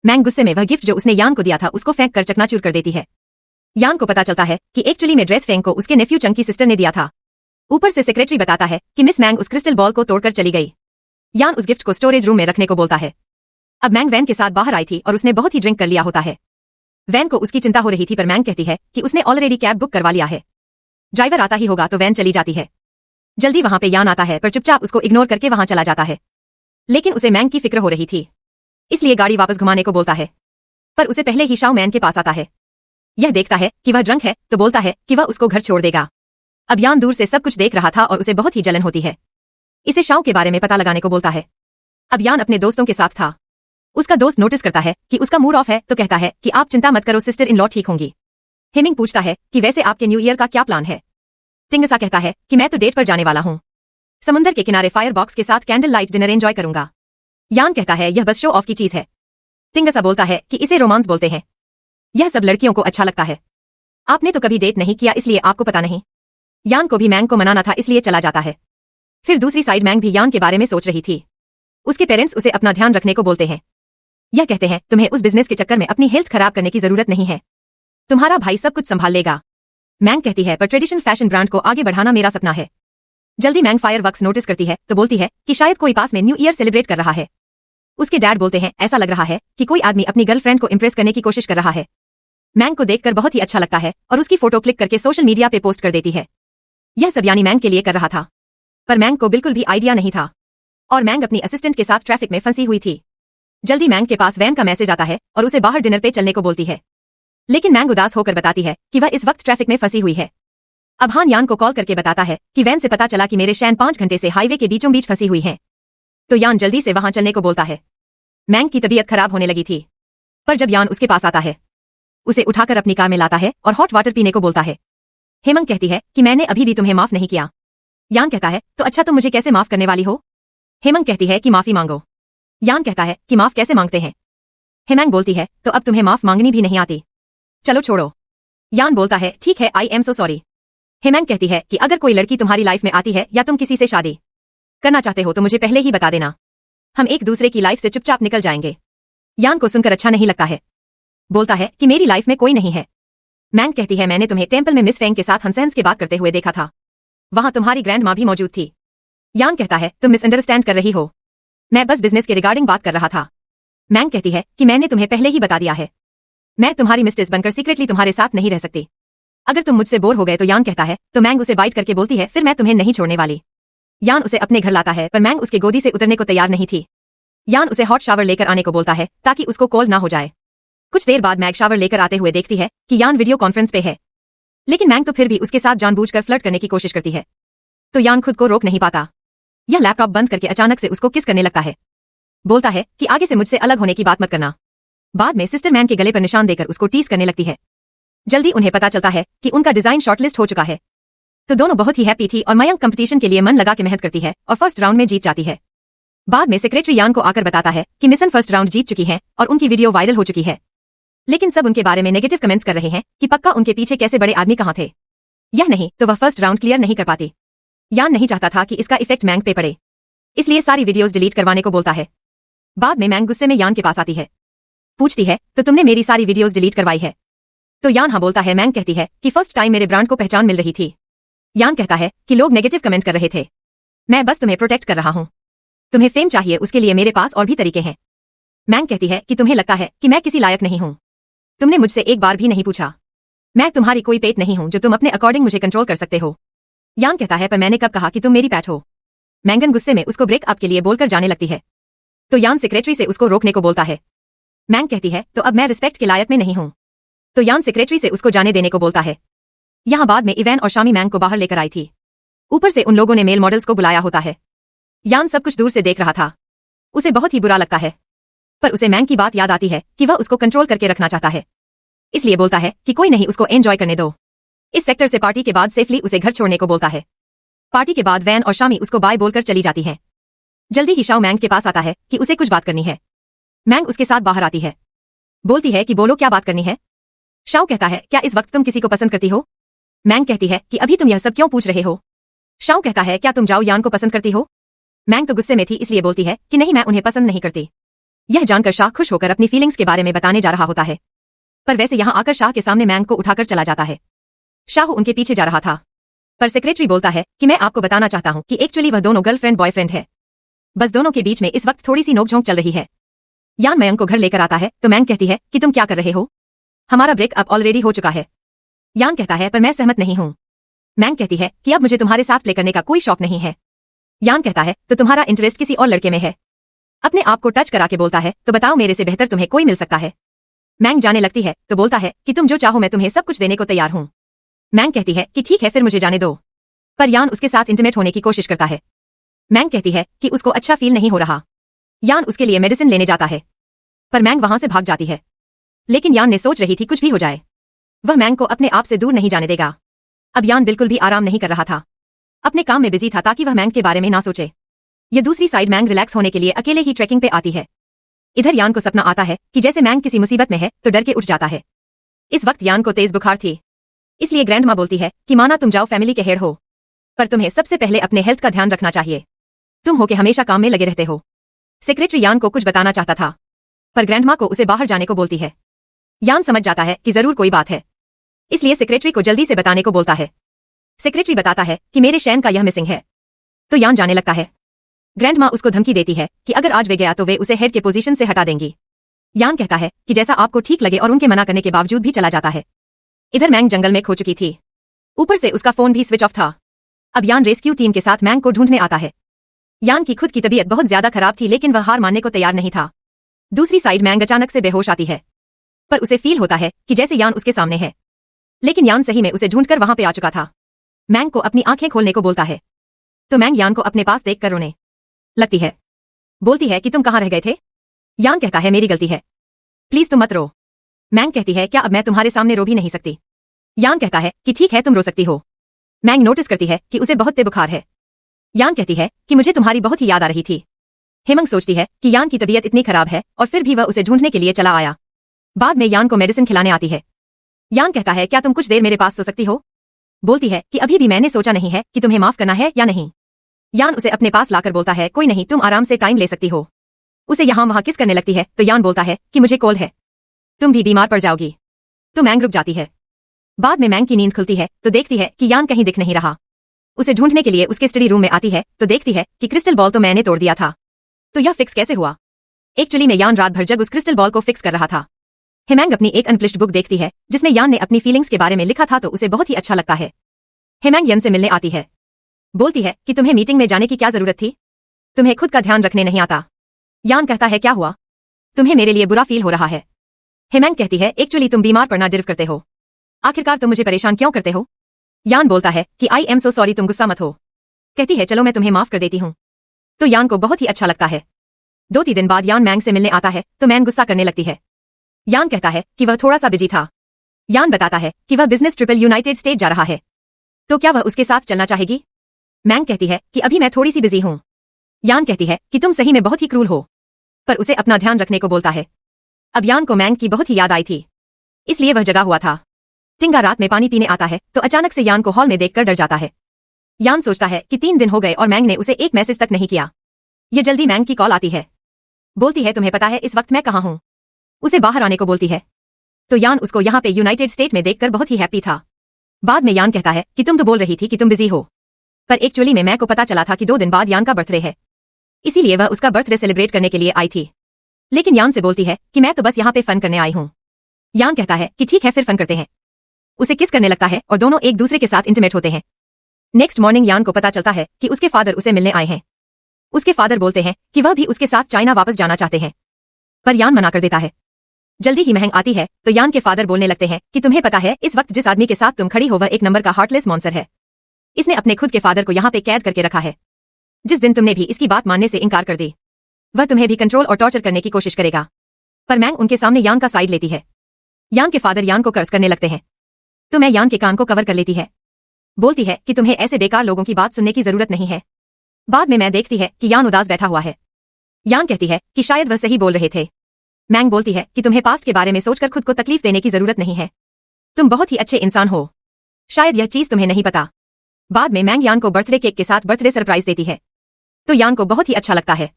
मैंग गुस्से में वह गिफ्ट जो उसने यान को दिया था उसको फेंक कर चकनाचूर कर देती है। यान को पता चलता है कि एक्चुअली में ड्रेस फेंग को उसके नेफ्यू चंग की सिस्टर ने दिया था। ऊपर से सेक्रेटरी बताता है कि मिस मैंग उस क्रिस्टल बॉल को तोड़कर चली गई। यान उस गिफ्ट को स्टोरेज रूम में रखने को बोलता है। अब मैंग वैन के साथ बाहर आई थी और उसने बहुत ही ड्रिंक कर लिया होता है। वैन को उसकी चिंता हो रही थी, पर मैंग कहती है कि उसने ऑलरेडी कैब बुक करवा लिया है, ड्राइवर आता ही होगा, तो वैन चली जाती है। जल्दी वहां पे यान आता है, पर चुपचाप उसको इग्नोर करके वहां चला जाता है। लेकिन उसे मैंग की फिक्र हो रही थी, इसलिए गाड़ी वापस घुमाने को बोलता है, पर उसे पहले ही शाओ मैन के पास आता है। यह देखता है कि वह ड्रंक है, तो बोलता है कि वह उसको घर छोड़ देगा। अब यान दूर से सब कुछ देख रहा था और उसे बहुत ही जलन होती है। इसे शाओ के बारे में पता लगाने को बोलता है। अब यान अपने दोस्तों के साथ था। उसका दोस्त नोटिस करता है कि उसका मूड ऑफ है, तो कहता है कि आप चिंता मत करो, सिस्टर इन लॉ ठीक होंगी। हेमिंग पूछता है कि वैसे आपके न्यू ईयर का क्या प्लान है? टिंगसा कहता है कि मैं तो डेट पर जाने वाला हूँ, समुद्र के किनारे फायर बॉक्स के साथ कैंडल लाइट डिनर एंजॉय करूंगा। यान कहता है यह बस शो ऑफ की चीज है। टिंगसा बोलता है कि इसे रोमांस बोलते हैं, यह सब लड़कियों को अच्छा लगता है, आपने तो कभी डेट नहीं किया इसलिए आपको पता नहीं। यान को भी मैंग को मनाना था, इसलिए चला जाता है। फिर दूसरी साइड मैंग भी यान के बारे में सोच रही थी। उसके पेरेंट्स उसे अपना ध्यान रखने को बोलते हैं। यह कहते हैं तुम्हें उस बिजनेस के चक्कर में अपनी हेल्थ खराब करने की जरूरत नहीं है, तुम्हारा भाई सब कुछ संभाल लेगा। मैंग कहती है पर ट्रेडिशनल फैशन ब्रांड को आगे बढ़ाना मेरा सपना है। जल्दी मैंग फायरवर्क्स नोटिस करती है, तो बोलती है कि शायद कोई पास में न्यू ईयर सेलिब्रेट कर रहा है। उसके डैड बोलते हैं ऐसा लग रहा है कि कोई आदमी अपनी गर्लफ्रेंड को इंप्रेस करने की कोशिश कर रहा है। मैंग को देखकर बहुत ही अच्छा लगता है और उसकी फोटो क्लिक करके सोशल मीडिया पे पोस्ट कर देती है। यह सब यानी मैंग के लिए कर रहा था, पर मैंग को बिल्कुल भी आइडिया नहीं था और मैंग अपनी असिस्टेंट के साथ ट्रैफिक में फंसी हुई थी। जल्दी मैंग के पास वैन का मैसेज आता है और उसे बाहर डिनर पे चलने को बोलती है, लेकिन मैंग उदास होकर बताती है कि वह इस वक्त ट्रैफिक में फंसी हुई है। अब हान यान को कॉल करके बताता है कि वैन से पता चला कि मेरे शैन 5 घंटे से हाईवे के बीचों बीच फंसी हुई हैं, तो यान जल्दी से वहां चलने को बोलता है। मैंग की तबीयत खराब होने लगी थी, पर जब यान उसके पास आता है उसे उठाकर अपनी कार में लाता है और हॉट वाटर पीने को बोलता है। हेमंग कहती है कि मैंने अभी भी तुम्हें माफ नहीं किया। यान कहता है तो अच्छा तुम मुझे कैसे माफ करने वाली हो? हेमंग कहती है कि माफी मांगो। यान कहता है कि माफ कैसे मांगते हैं? हेमंग बोलती है तो अब तुम्हें माफ मांगनी भी नहीं आती, चलो छोड़ो। यान बोलता है ठीक है, I am so sorry. Hemang कहती है कि अगर कोई लड़की तुम्हारी लाइफ में आती है या तुम किसी से शादी करना चाहते हो तो मुझे पहले ही बता देना, हम एक दूसरे की लाइफ से चुपचाप निकल जाएंगे। यान को सुनकर अच्छा नहीं लगता है, बोलता है कि मेरी लाइफ में कोई नहीं है। मैंग कहती है मैंने तुम्हें टेंपल में मिस फेंग के साथ हंसहंस के बात करते हुए देखा था, वहां तुम्हारी ग्रैंड माँ भी मौजूद थी। यान कहता है तुम मिसअंडरस्टैंड कर रही हो, मैं बस बिजनेस के रिगार्डिंग बात कर रहा था। मैंग कहती है कि मैंने तुम्हें पहले ही बता दिया है, मैं तुम्हारी मिस्ट्रेस बनकर सीक्रेटली तुम्हारे साथ नहीं रह सकती, अगर तुम मुझसे बोर हो गए तो। यान कहता है तो मैंग उसे बाइट करके बोलती है फिर मैं तुम्हें नहीं छोड़ने वाली। यान उसे अपने घर लाता है, पर मैंग उसके गोदी से उतरने को तैयार नहीं थी। यान उसे हॉट शावर लेकर आने को बोलता है ताकि उसको कोल्ड ना हो जाए। कुछ देर बाद मैग शावर लेकर आते हुए देखती है कि यान वीडियो कॉन्फ्रेंस पे है, लेकिन मैंग तो फिर भी उसके साथ जानबूझकर फ्लर्ट करने की कोशिश करती है, तो यान खुद को रोक नहीं पाता। यह लैपटॉप बंद करके अचानक से उसको किस करने लगता है, बोलता है कि आगे से मुझसे अलग होने की बात मत करना। बाद में सिस्टर मैन के गले पर निशान देकर उसको टीज करने लगती है। जल्दी उन्हें पता चलता है कि उनका डिजाइन शॉर्टलिस्ट हो चुका है, तो दोनों बहुत ही हैप्पी थी और मयंक कंपटीशन के लिए मन लगा के मेहनत करती है और फर्स्ट राउंड में जीत जाती है। बाद में सेक्रेटरी यान को आकर बताता है कि मिशन फर्स्ट राउंड जीत चुकी है और उनकी वीडियो वायरल हो चुकी है। लेकिन सब उनके बारे में नेगेटिव कमेंट्स कर रहे हैं कि पक्का उनके पीछे कैसे बड़े आदमी कहाँ थे। यह नहीं तो वह फर्स्ट राउंड क्लियर नहीं कर पाती। यान नहीं चाहता था कि इसका इफेक्ट मैंग पे पड़े, इसलिए सारी वीडियोस डिलीट करवाने को बोलता है। बाद में मैंग गुस्से में यान के पास आती है, पूछती है तो तुमने मेरी सारी वीडियोस डिलीट करवाई है? तो यान हाँ बोलता है। मैंग कहती है कि फर्स्ट टाइम मेरे ब्रांड को पहचान मिल रही थी। यान कहता है कि लोग नेगेटिव कमेंट कर रहे थे, मैं बस तुम्हें प्रोटेक्ट कर रहा हूँ। तुम्हें फेम चाहिए, उसके लिए मेरे पास और भी तरीके हैं। मैंग कहती है कि तुम्हें लगता है कि मैं किसी लायक नहीं हूँ, तुमने मुझसे एक बार भी नहीं पूछा। मैं तुम्हारी कोई पेट नहीं हूँ जो तुम अपने अकॉर्डिंग मुझे कंट्रोल कर सकते हो। यान कहता है पर मैंने कब कहा कि तुम मेरी पैट हो। मैंगन गुस्से में उसको ब्रेकअप के लिए बोलकर जाने लगती है, तो यान सेक्रेटरी से उसको रोकने को बोलता है। मैंग कहती है तो अब मैं रिस्पेक्ट के लायक में नहीं हूँ, तो यान सेक्रेटरी से उसको जाने देने को बोलता है। यहाँ बाद में इवैन और शामी मैंग को बाहर लेकर आई थी। ऊपर से उन लोगों ने मेल मॉडल्स को बुलाया होता है। यान सब कुछ दूर से देख रहा था, उसे बहुत ही बुरा लगता है, पर उसे मैंग की बात याद आती है कि वह उसको कंट्रोल करके रखना चाहता है, इसलिए बोलता है कि कोई नहीं, उसको एंजॉय करने दो। इस सेक्टर से पार्टी के बाद सेफली उसे घर छोड़ने को बोलता है। पार्टी के बाद वैन और शामी उसको बाय बोलकर चली जाती हैं। जल्दी ही शाओ मैंग के पास आता है कि उसे कुछ बात करनी है। मैंग उसके साथ बाहर आती है, बोलती है कि बोलो क्या बात करनी है। शाओ कहता है क्या इस वक्त तुम किसी को पसंद करती हो? मैंग कहती है कि अभी तुम यह सब क्यों पूछ रहे हो? शाओ कहता है क्या तुम जाओ यान को पसंद करती हो? मैंग तो गुस्से में थी, इसलिए बोलती है कि नहीं, मैं उन्हें पसंद नहीं करती। यह जानकर शाह खुश होकर अपनी फीलिंग्स के बारे में बताने जा रहा होता है, पर वैसे यहाँ आकर शाह के सामने मैंग को उठाकर चला जाता है। शाह उनके पीछे जा रहा था, पर सेक्रेटरी बोलता है कि मैं आपको बताना चाहता हूँ कि एक्चुअली वह दोनों गर्लफ्रेंड बॉयफ्रेंड है, बस दोनों के बीच में इस वक्त थोड़ी सी नोकझोंक चल रही है। यान मैंग को घर लेकर आता है, तो मैंग कहती है कि तुम क्या कर रहे हो, हमारा ब्रेकअप ऑलरेडी हो चुका है। यान कहता है पर मैं सहमत नहीं हूँ। मैंग कहती है कि अब मुझे तुम्हारे साथ प्ले करने का कोई शौक नहीं है। यान कहता है तो तुम्हारा इंटरेस्ट किसी और लड़के में है। अपने आप को टच करा के बोलता है तो बताओ मेरे से बेहतर तुम्हें कोई मिल सकता है। मैंग जाने लगती है तो बोलता है कि तुम जो चाहो मैं तुम्हें सब कुछ देने को तैयार हूँ। मैंग कहती है कि ठीक है फिर मुझे जाने दो, पर यान उसके साथ इंटीमेट होने की कोशिश करता है। मैंग कहती है कि उसको अच्छा फील नहीं हो रहा। यान उसके लिए मेडिसिन लेने जाता है, पर मैंग वहां से भाग जाती है। लेकिन यान ने सोच रही थी कुछ भी हो जाए, वह मैंग को अपने आप से दूर नहीं जाने देगा। अब यान बिल्कुल भी आराम नहीं कर रहा था, अपने काम में बिजी था ताकि वह मैंग के बारे में ना सोचे। ये दूसरी साइड मैंग रिलैक्स होने के लिए अकेले ही ट्रैकिंग पे आती है। इधर यान को सपना आता है कि जैसे मैंग किसी मुसीबत में है तो डर के उठ जाता है। इस वक्त यान को तेज बुखार थी, इसलिए ग्रैंड माँ बोलती है कि माना तुम जाओ, फैमिली के हेड हो, पर तुम्हें सबसे पहले अपने हेल्थ का ध्यान रखना चाहिए। तुम हो के हमेशा काम में लगे रहते हो। सेक्रेटरी यान को कुछ बताना चाहता था, पर ग्रैंड माँ को उसे बाहर जाने को बोलती है। यान समझ जाता है कि जरूर कोई बात है, इसलिए सेक्रेटरी को जल्दी से बताने को बोलता है। सेक्रेटरी बताता है कि मेरे शैन का यह मिसिंग है, तो यान जाने लगता है। ग्रैंड माँ उसको धमकी देती है कि अगर आज वे गया तो वे उसे हेड के पोजीशन से हटा देंगी। यान कहता है कि जैसा आपको ठीक लगे और उनके मना करने के बावजूद भी चला जाता है। इधर मैंग जंगल में खो चुकी थी, ऊपर से उसका फोन भी स्विच ऑफ था। अब यान रेस्क्यू टीम के साथ मैंग को ढूंढने आता है। यान की खुद की तबीयत बहुत ज्यादा खराब थी, लेकिन वह हार मानने को तैयार नहीं था। दूसरी साइड मैंग अचानक से बेहोश आती है, पर उसे फील होता है कि जैसे यान उसके सामने है, लेकिन यान सही में उसे ढूंढकर वहां पे आ चुका था। मैंग को अपनी आंखें खोलने को बोलता है, तो मैंग यान को अपने पास देखकर रोने लगती है। बोलती है कि तुम कहाँ रह गए थे? यान कहता है मेरी गलती है, प्लीज तुम मत रो। मैंग कहती है क्या अब मैं तुम्हारे सामने रो भी नहीं सकती? यान कहता है कि ठीक है तुम रो सकती हो। मैंग नोटिस करती है कि उसे बहुत तेज बुखार है। यान कहती है कि मुझे तुम्हारी बहुत ही याद आ रही थी। हेमंग सोचती है कि यान की तबीयत इतनी खराब है और फिर भी वह उसे ढूंढने के लिए चला आया। बाद में यान को मेडिसिन खिलाने आती है। यान कहता है क्या तुम कुछ देर मेरे पास सो सकती हो? बोलती है कि अभी भी मैंने सोचा नहीं है कि तुम्हें माफ करना है या नहीं। यान उसे अपने पास लाकर बोलता है कोई नहीं, तुम आराम से टाइम ले सकती हो। उसे यहाँ वहां किस करने लगती है, तो यान बोलता है कि मुझे कोल्ड है, तुम भी बीमार पड़ जाओगी। तो मैंग रुक जाती है। बाद में मैंग की नींद खुलती है तो देखती है कि यान कहीं दिख नहीं रहा। उसे ढूंढने के लिए उसके स्टडी रूम में आती है तो देखती है कि क्रिस्टल बॉल तो मैंने तोड़ दिया था, तो यह फिक्स कैसे हुआ? एक्चुअली में यान रात भर जग उस क्रिस्टल बॉल को फिक्स कर रहा था। हेमैंग अपनी एक अनपब्लिश्ड बुक देखती है जिसमें यान ने अपनी फीलिंग्स के बारे में लिखा था, तो उसे बहुत ही अच्छा लगता है। हेमैंग यान से मिलने आती है, बोलती है कि तुम्हें मीटिंग में जाने की क्या जरूरत थी, तुम्हें खुद का ध्यान रखने नहीं आता। यान कहता है क्या हुआ, तुम्हें मेरे लिए बुरा फील हो रहा है? हेमैंग कहती है एक्चुअली तुम बीमार पड़ना डिजर्व करते हो, आखिरकार तुम मुझे परेशान क्यों करते हो? यान बोलता है कि आई एम सो सॉरी, तुम गुस्सा मत हो। कहती है चलो मैं तुम्हें माफ कर देती हूँ। तो यान को बहुत ही अच्छा लगता है। 2-3 दिन बाद यान मैंग से मिलने आता है तो मैंग गुस्सा करने लगती है। यान कहता है कि वह थोड़ा सा बिजी था। यान बताता है कि वह बिजनेस ट्रिपल यूनाइटेड स्टेट जा रहा है, तो क्या वह उसके साथ चलना चाहेगी? मैंग कहती है कि अभी मैं थोड़ी सी बिजी हूँ। यान कहती है कि तुम सही में बहुत ही क्रूर हो, पर उसे अपना ध्यान रखने को बोलता है। अब यान को मैंग की बहुत ही याद आई थी। इसलिए वह जगा हुआ था। टिंगा रात में पानी पीने आता है तो अचानक से यान को हॉल में देखकर डर जाता है। यान सोचता है कि 3 दिन हो गए और मैंग ने उसे एक मैसेज तक नहीं किया। ये जल्दी मैंग की कॉल आती है। बोलती है तुम्हें पता है इस वक्त मैं कहाँ हूँ। उसे बाहर आने को बोलती है। तो यान उसको यहाँ पे यूनाइटेड स्टेट में देखकर बहुत ही हैप्पी था। बाद में यान कहता है कि तुम तो बोल रही थी कि तुम बिजी हो, पर एक्चुअली में मैं को पता चला था कि 2 दिन बाद यान का बर्थडे है, इसीलिए वह उसका बर्थडे सेलिब्रेट करने के लिए आई थी। लेकिन यान से बोलती है कि मैं तो बस यहाँ पे फन करने आई हूँ। यान कहता है कि ठीक है फिर फन करते हैं। उसे किस करने लगता है और दोनों एक दूसरे के साथ इंटीमेट होते हैं। नेक्स्ट मॉर्निंग यान को पता चलता है कि उसके फादर उसे मिलने आए हैं। उसके फादर बोलते हैं कि वह भी उसके साथ चाइना वापस जाना चाहते हैं, पर यान मना कर देता है। जल्दी ही महंग आती है तो यान के फादर बोलने लगते हैं कि तुम्हें पता है इस वक्त जिस आदमी के साथ तुम खड़ी हो वह एक नंबर का हार्टलेस मॉन्स्टर है। इसने अपने खुद के फादर को यहाँ पे कैद करके रखा है। जिस दिन तुमने भी इसकी बात मानने से इनकार कर दी वह तुम्हें भी कंट्रोल और टॉर्चर करने की कोशिश करेगा। पर मैंग उनके सामने यान का साइड लेती है। यान के फादर यान को कर्ज करने लगते हैं तो मैं यान के कान को कवर कर लेती है। बोलती है कि तुम्हें ऐसे बेकार लोगों की बात सुनने की जरूरत नहीं है। बाद में मैं देखती है कि यान उदास बैठा हुआ है। यान कहती है कि शायद वह सही बोल रहे थे। मैंग बोलती है कि तुम्हें पास्ट के बारे में सोचकर खुद को तकलीफ देने की जरूरत नहीं है। तुम बहुत ही अच्छे इंसान हो, शायद यह चीज तुम्हें नहीं पता। बाद में मैंग यान को बर्थडे केक के साथ बर्थडे सरप्राइज देती है तो यान को बहुत ही अच्छा लगता है।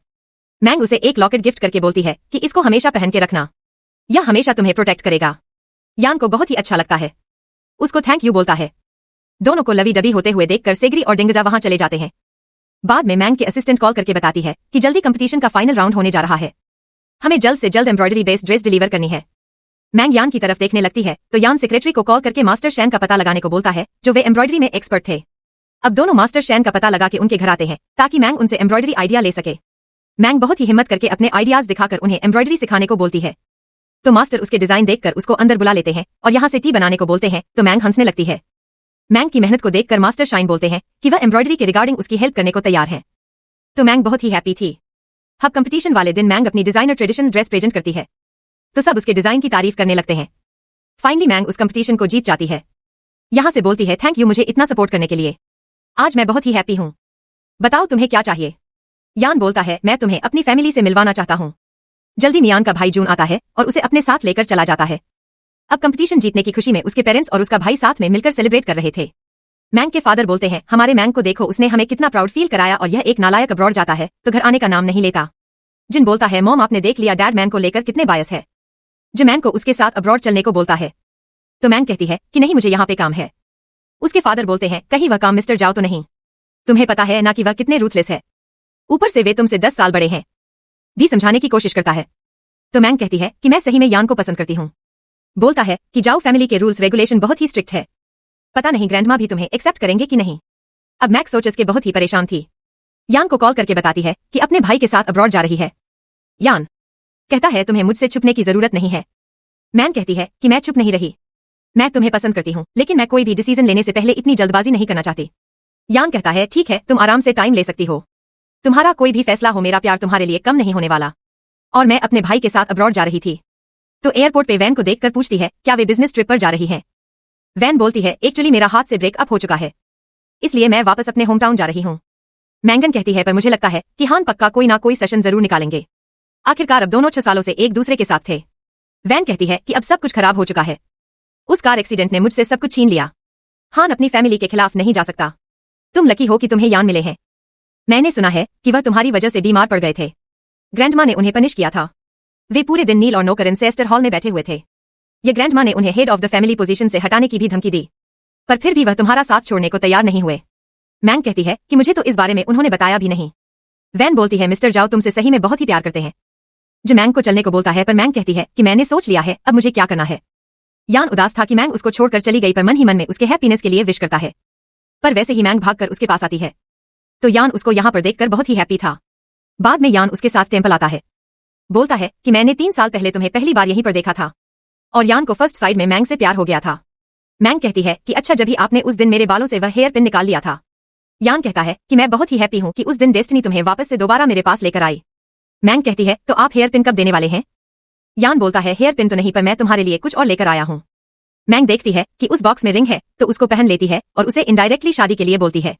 मैंग उसे एक लॉकेट गिफ्ट करके बोलती है कि इसको हमेशा पहन के रखना, यह हमेशा तुम्हें प्रोटेक्ट करेगा। यान को बहुत ही अच्छा लगता है, उसको थैंक यू बोलता है। दोनों को लवी डबी होते हुए देखकर सेगरी और डिंगजा वहां चले जाते हैं। बाद में मैंग के असिस्टेंट कॉल करके बताती है कि जल्दी कंपटीशन का फाइनल राउंड होने जा रहा है, हमें जल्द से जल्द एम्ब्रॉयडरी बेस्ड ड्रेस डिलीवर करनी है। मैंग यान की तरफ देखने लगती है तो यान सेक्रेटरी को कॉल करके मास्टर शैन का पता लगाने को बोलता है जो वे एम्ब्रॉयडरी में एक्सपर्ट थे। अब दोनों मास्टर शैन का पता लगा के उनके घर आते हैं ताकि मैंग उनसे एम्ब्रॉयडरी आइडिया ले सके। मैंग बहुत ही हिम्मत करके अपने आइडियाज दिखाकर उन्हें एम्ब्रॉयडरी सिखाने को बोलती है तो मास्टर उसके डिजाइन देखकर उसको अंदर बुला लेते हैं और यहाँ से टी बनाने को बोलते हैं तो मैंग हंसने लगती है। मैंग की मेहनत को देखकर मास्टर शाइन बोलते हैं कि वह एम्ब्रॉयडरी के रिगार्डिंग उसकी हेल्प करने को तैयार है। तो मैंग बहुत ही हैप्पी थी। अब कंपटीशन वाले दिन मैंग अपनी डिजाइनर ट्रेडिशनल ड्रेस प्रेजेंट करती है तो सब उसके डिजाइन की तारीफ करने लगते हैं। फाइनली मैंग उस कंपटीशन को जीत जाती है। यहाँ से बोलती है थैंक यू मुझे इतना सपोर्ट करने के लिए, आज मैं बहुत ही हैप्पी हूँ। बताओ तुम्हें क्या चाहिए। यान बोलता है मैं तुम्हें अपनी फैमिली से मिलवाना चाहता हूँ। जल्दी मियान का भाई जून आता है और उसे अपने साथ लेकर चला जाता है। अब कंपटीशन जीतने की खुशी में उसके पेरेंट्स और उसका भाई साथ में मिलकर सेलिब्रेट कर रहे थे। मैंग के फादर बोलते हैं हमारे मैंग को देखो, उसने हमें कितना प्राउड फील कराया और यह एक नालायक अब्रॉड जाता है तो घर आने का नाम नहीं लेता। जिन बोलता है मॉम आपने देख लिया डैड मैंग को लेकर कितने बायस है। जो मैंग को उसके साथ अब्रॉड चलने को बोलता है तो मैंग कहती है कि नहीं मुझे यहाँ पे काम है। उसके फादर बोलते हैं कहीं वह काम मिस्टर जाओ तो नहीं, तुम्हें पता है ना कि वह कितने रूथलेस है, ऊपर से वे तुमसे 10 साल बड़े हैं। भी समझाने की कोशिश करता है तो मैंग कहती है कि मैं सही में यान को पसंद करती हूँ। बोलता है कि जाओ फैमिली के रूल्स रेगुलेशन बहुत ही स्ट्रिक्ट है, पता नहीं ग्रैंडमा भी तुम्हें एक्सेप्ट करेंगे कि नहीं। अब मैक्स सोच के बहुत ही परेशान थी। यान को कॉल करके बताती है कि अपने भाई के साथ अब्रॉड जा रही है। यान कहता है तुम्हें मुझसे छुपने की जरूरत नहीं है। मैन कहती है कि मैं चुप नहीं रही, मैं तुम्हें पसंद करती हूँ लेकिन मैं कोई भी डिसीजन लेने से पहले इतनी जल्दबाजी नहीं करना चाहती। यान कहता है ठीक है तुम आराम से टाइम ले सकती हो, तुम्हारा कोई भी फैसला हो मेरा प्यार तुम्हारे लिए कम नहीं होने वाला। और मैं अपने भाई के साथ अब्रॉड जा रही थी तो एयरपोर्ट पे वैन को देखकर पूछती है क्या वे बिजनेस ट्रिप पर जा रही हैं। वैन बोलती है एक्चुअली मेरा हाथ से ब्रेकअप हो चुका है इसलिए मैं वापस अपने होम टाउन जा रही हूँ। मैंगन कहती है पर मुझे लगता है कि हान पक्का कोई ना कोई सेशन जरूर निकालेंगे, आखिरकार अब दोनों 6 सालों से एक दूसरे के साथ थे। वैन कहती है कि अब सब कुछ खराब हो चुका है, उस कार एक्सीडेंट ने मुझसे सब कुछ छीन लिया। हान अपनी फैमिली के खिलाफ नहीं जा सकता, तुम लकी हो कि तुम्हें यान मिले हैं। मैंने सुना है कि वह तुम्हारी वजह से बीमार पड़ गए थे, ग्रैंडमा ने उन्हें पनिश किया था। वे पूरे दिन नील और नोकर इंसेस्टर हॉल में बैठे हुए थे। ये ग्रैंडमा ने उन्हें head of the family position से हटाने की भी धमकी दी पर फिर भी वह तुम्हारा साथ छोड़ने को तैयार नहीं हुए। मैंग कहती है कि मुझे तो इस बारे में उन्होंने बताया भी नहीं। वैन बोलती है मिस्टर जाओ तुमसे सही में बहुत ही प्यार करते हैं। जो मैंग को चलने को बोलता है पर मैंग कहती है कि मैंने सोच लिया है अब मुझे क्या करना है। यान उदास था कि मैंग उसको छोड़कर चली गई पर मन ही मन में उसके हैप्पीनेस के लिए विश करता है। पर वैसे ही मैंग भागकर उसके पास आती है तो यान उसको यहाँ पर देखकर बहुत ही हैप्पी था। बाद में यान उसके साथ टेम्पल आता है, बोलता है कि मैंने 3 साल पहले तुम्हें पहली बार यहीं पर देखा था और यान को फर्स्ट साइड में मैंग से प्यार हो गया था। मैंग कहती है कि अच्छा जब ही आपने उस दिन मेरे बालों से वह हेयर पिन निकाल लिया था। यान कहता है कि मैं बहुत ही हैप्पी हूँ कि उस दिन डेस्टिनी तुम्हें वापस से दोबारा मेरे पास लेकर आई। मैंग कहती है तो आप हेयर पिन कब देने वाले हैं। यान बोलता है हेयर पिन तो नहीं पर मैं तुम्हारे लिए कुछ और लेकर आया हूँ। मैंग देखती है कि उस बॉक्स में रिंग है तो उसको पहन लेती है और उसे इनडायरेक्टली शादी के लिए बोलती है।